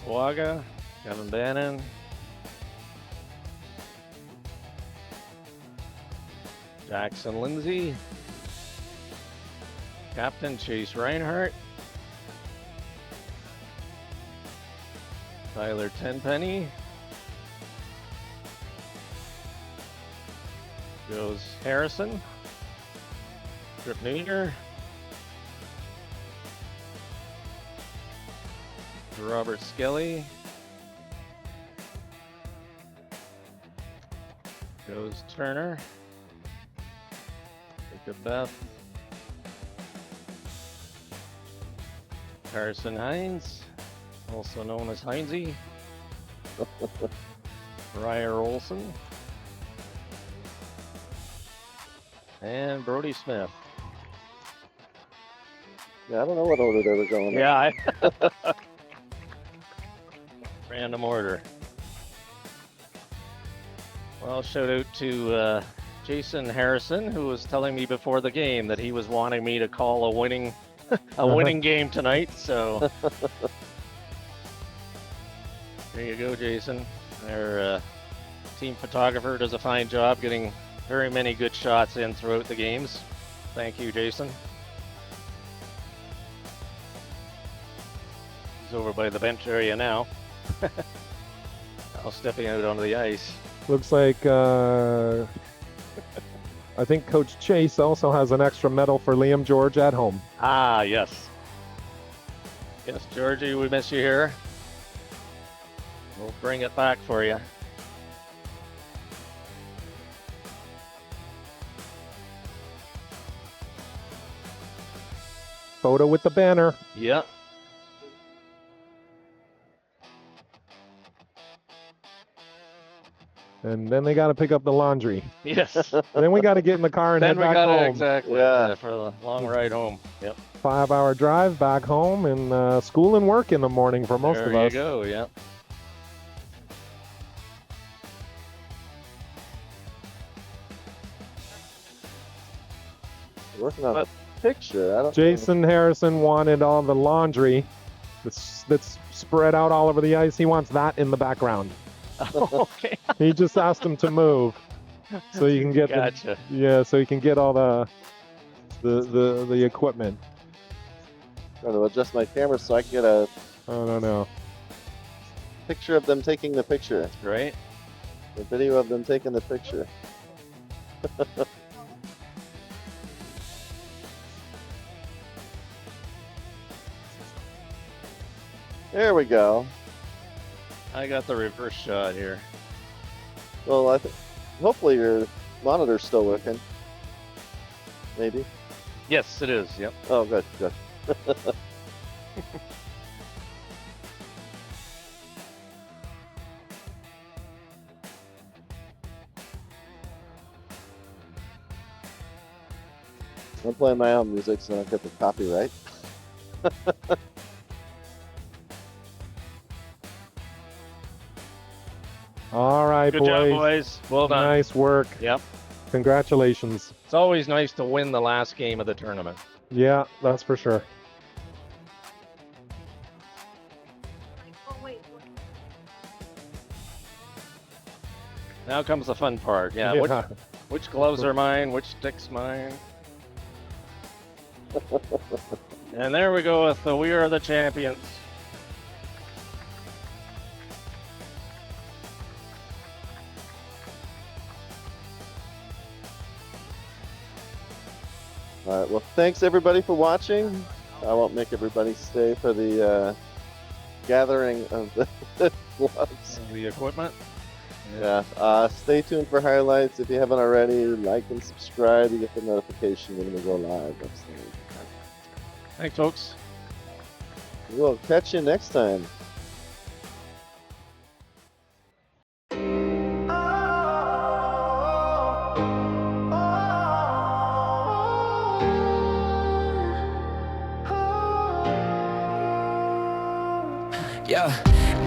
Swaga. Kevin Bannon. Jackson Lindsay. Captain Chase Reinhardt. Tyler Tenpenny. Goes Harrison. Trip Nooner. Robert Skelly. Goes Turner. Jacob Beth. Carson Hines, also known as Hinesy. Ryer Olson. and Brody Smith. Yeah, I don't know what order they were going in. Yeah, random order. Well, shout out to Jason Harrison, who was telling me before the game that he was wanting me to call a winning game tonight. So there you go, Jason. Our team photographer does a fine job getting very many good shots in throughout the games. Thank you, Jason. He's over by the bench area now. Now stepping out onto the ice. Looks like I think Coach Chase also has an extra medal for Liam George at home. Ah, yes. Yes, Georgie, we miss you here. We'll bring it back for you. Photo with the banner. Yep. And then they got to pick up the laundry. Yes. And then we got to get in the car and Then head we back got home. it exactly. Yeah. For the long ride home. Yep. 5-hour drive back home, and school and work in the morning for most there of you us. go. Yep. Working on the picture. I don't. Jason Harrison wanted all the laundry that's spread out all over the ice. He wants that in the background. Okay. He just asked him to move so you can get Gotcha. so you can get all the equipment. Trying to adjust my camera so I can get a I don't know. picture of them taking the picture. Right. A video of them taking the picture. There we go. I got the reverse shot here. Well, I think hopefully your monitor's still working. Maybe. Yes, it is. Yep. Oh, good, good. I'm playing my own music so I don't get the copyright. All right, Good boys. job, boys. Well done. Nice work. Yep. Congratulations. It's always nice to win the last game of the tournament. Yeah, that's for sure. Oh, wait. Now comes the fun part. Yeah. Which gloves are mine? Which stick's mine? And there we go with the We Are the Champions. All right, well, thanks everybody for watching. I won't make everybody stay for the gathering of the gloves. The equipment. Yeah, stay tuned for highlights. If you haven't already, like and subscribe to get the notification when we go live. Thanks, folks. We'll catch you next time. Yeah,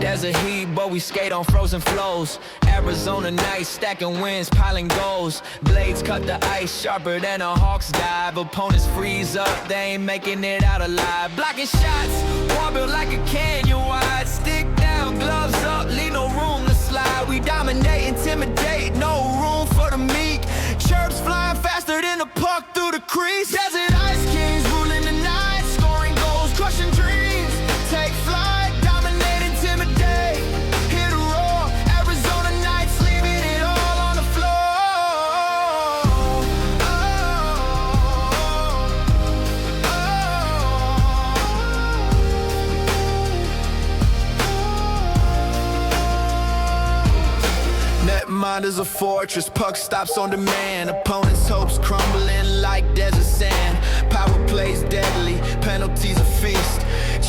desert heat, but we skate on frozen flows. Arizona nights, stacking wins, piling goals. Blades cut the ice sharper than a hawk's dive. Opponents freeze up, they ain't making it out alive. Blocking shots, wall built like a canyon wide. Stick down, gloves up, leave no room to slide. We dominate, intimidate, no room for the meek. Chirps flying faster than a puck through the crease. Desert ice kings ruling the night, scoring goals, crushing dreams. Take flight. Mind is a fortress, puck stops on demand. Opponents' hopes crumbling like desert sand. Power plays deadly, penalties a feast.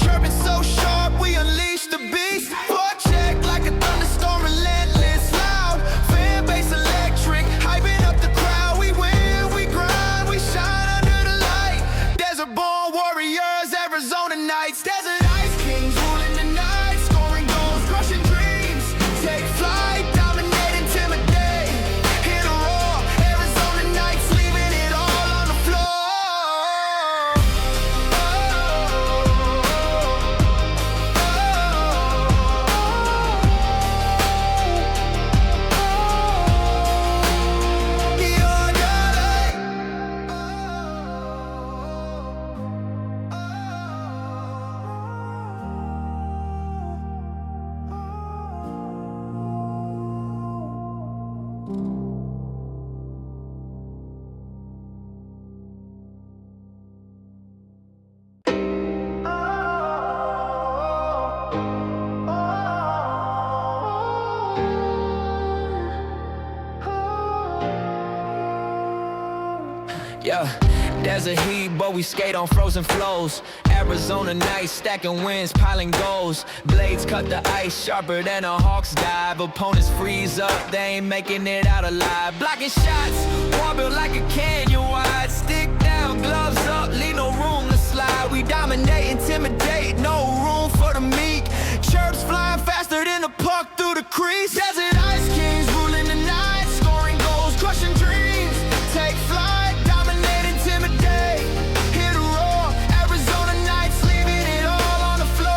Chirping so sharp, we unleash the beast. Forecheck like a thunderstorm, relentless, loud. Fan base electric, hyping up the crowd. We win, we grind. Yeah, desert heat, but we skate on frozen flows. Arizona nights, stacking wins, piling goals. Blades cut the ice sharper than a hawk's dive. Opponents freeze up, they ain't making it out alive. Blocking shots, wall built like a canyon wide. Stick down, gloves up, leave no room to slide. We dominate, intimidate, no room for the meek. Chirps flying faster than a puck through the crease. Desert ice kings ruling the night, scoring goals, crushing dreams. Take flight, dominate, intimidate, hit a roar. Arizona nights, leaving it all on the floor.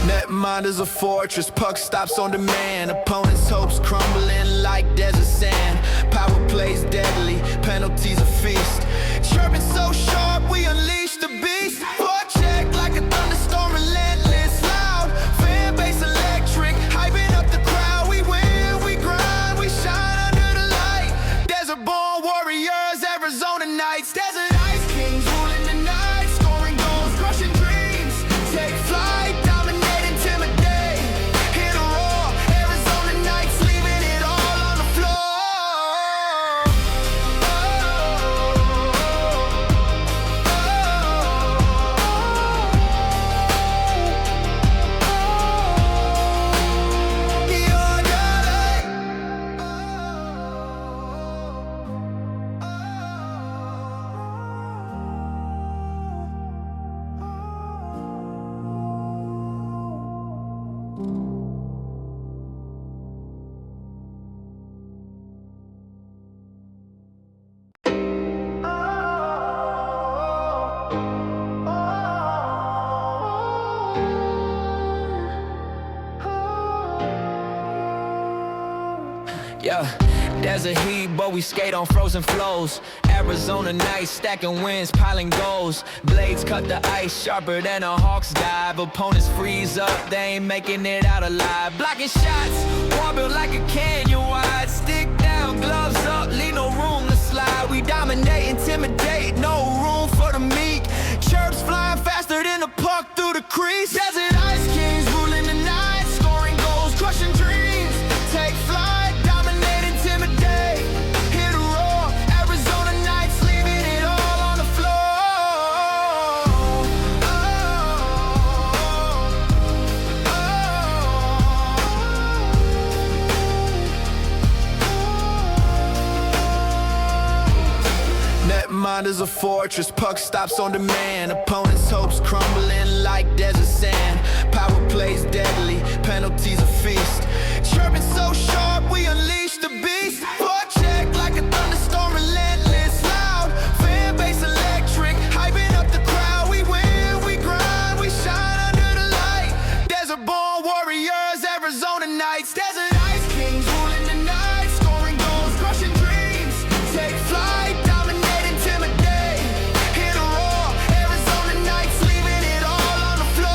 Netmind is a fortress, puck stops on demand. Opponents' hopes crumbling like desert sand. Power plays deadly, penalties a feast. Chirping so sharp, we unleash the beast. Forecheck like a thunderstorm, relentless, loud. Fan base electric, hyping up the crowd. We win, we grind, we shine under the light. Desert-born warriors, Arizona nights. Desert ice kings ruling the night, scoring goals, crushing dreams. Take flight, dominate, intimidate, hit a roar. Arizona nights, leaving it all on the floor. Yeah, desert heat, but we skate on frozen flows. Arizona nights, stacking wins, piling goals. Blades cut the ice sharper than a hawk's dive. Opponents freeze up, they ain't making it out alive. Blocking shots, wall built like a canyon wide. Stick down, gloves up, leave no room to slide. We dominate, intimidate, no room for the meek. Chirps flying faster than a puck through the crease. Desert ice kings ruling the night, scoring goals, crushing dreams. Take flight, dominate, intimidate, hit a roar. Arizona nights, leaving it all on the floor. Netmind is a fortress, puck stops on demand. Opponents' hopes crumbling like desert sand. Power plays deadly, penalties a feast. Chirping so sharp, we unleash the beast. Forecheck like a thunderstorm, relentless, loud. Fan base electric, hyping up the crowd. We win, we grind, we shine under the light. Desert-born warriors, Arizona nights. Desert ice kings ruling the night, scoring goals, crushing dreams. Take flight, dominate, intimidate, hit a roar. Arizona nights, leaving it all on the floor.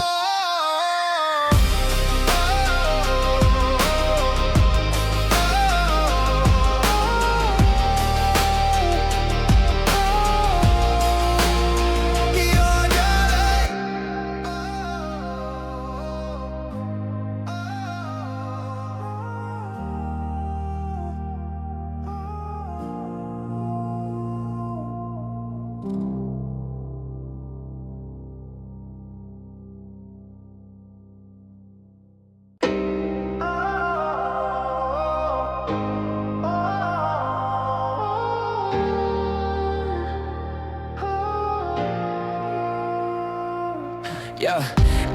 Yeah,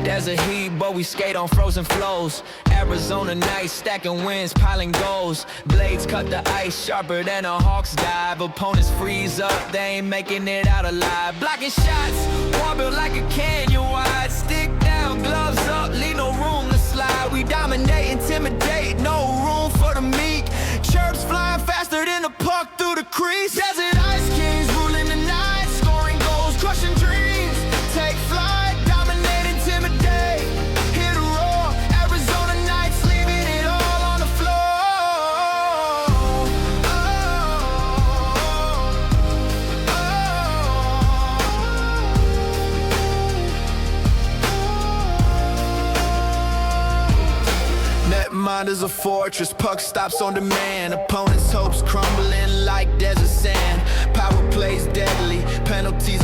desert heat, but we skate on frozen flows. Arizona nights, stacking wins, piling goals. Blades cut the ice sharper than a hawk's dive. Opponents freeze up, they ain't making it out alive. Blocking shots, wall built like a canyon wide. Stick down, gloves up, leave no room to slide. We dominate, intimidate, no room for the meek. Chirps flying faster than a puck through the crease. Desert ice kings ruling the night, scoring goals, crushing dreams. Take flight, dominate, intimidate, hit a roar. Arizona nights, leaving it all on the floor. mind is a fortress, puck stops on demand. Opponents' hopes crumbling like desert sand. Power plays deadly, penalties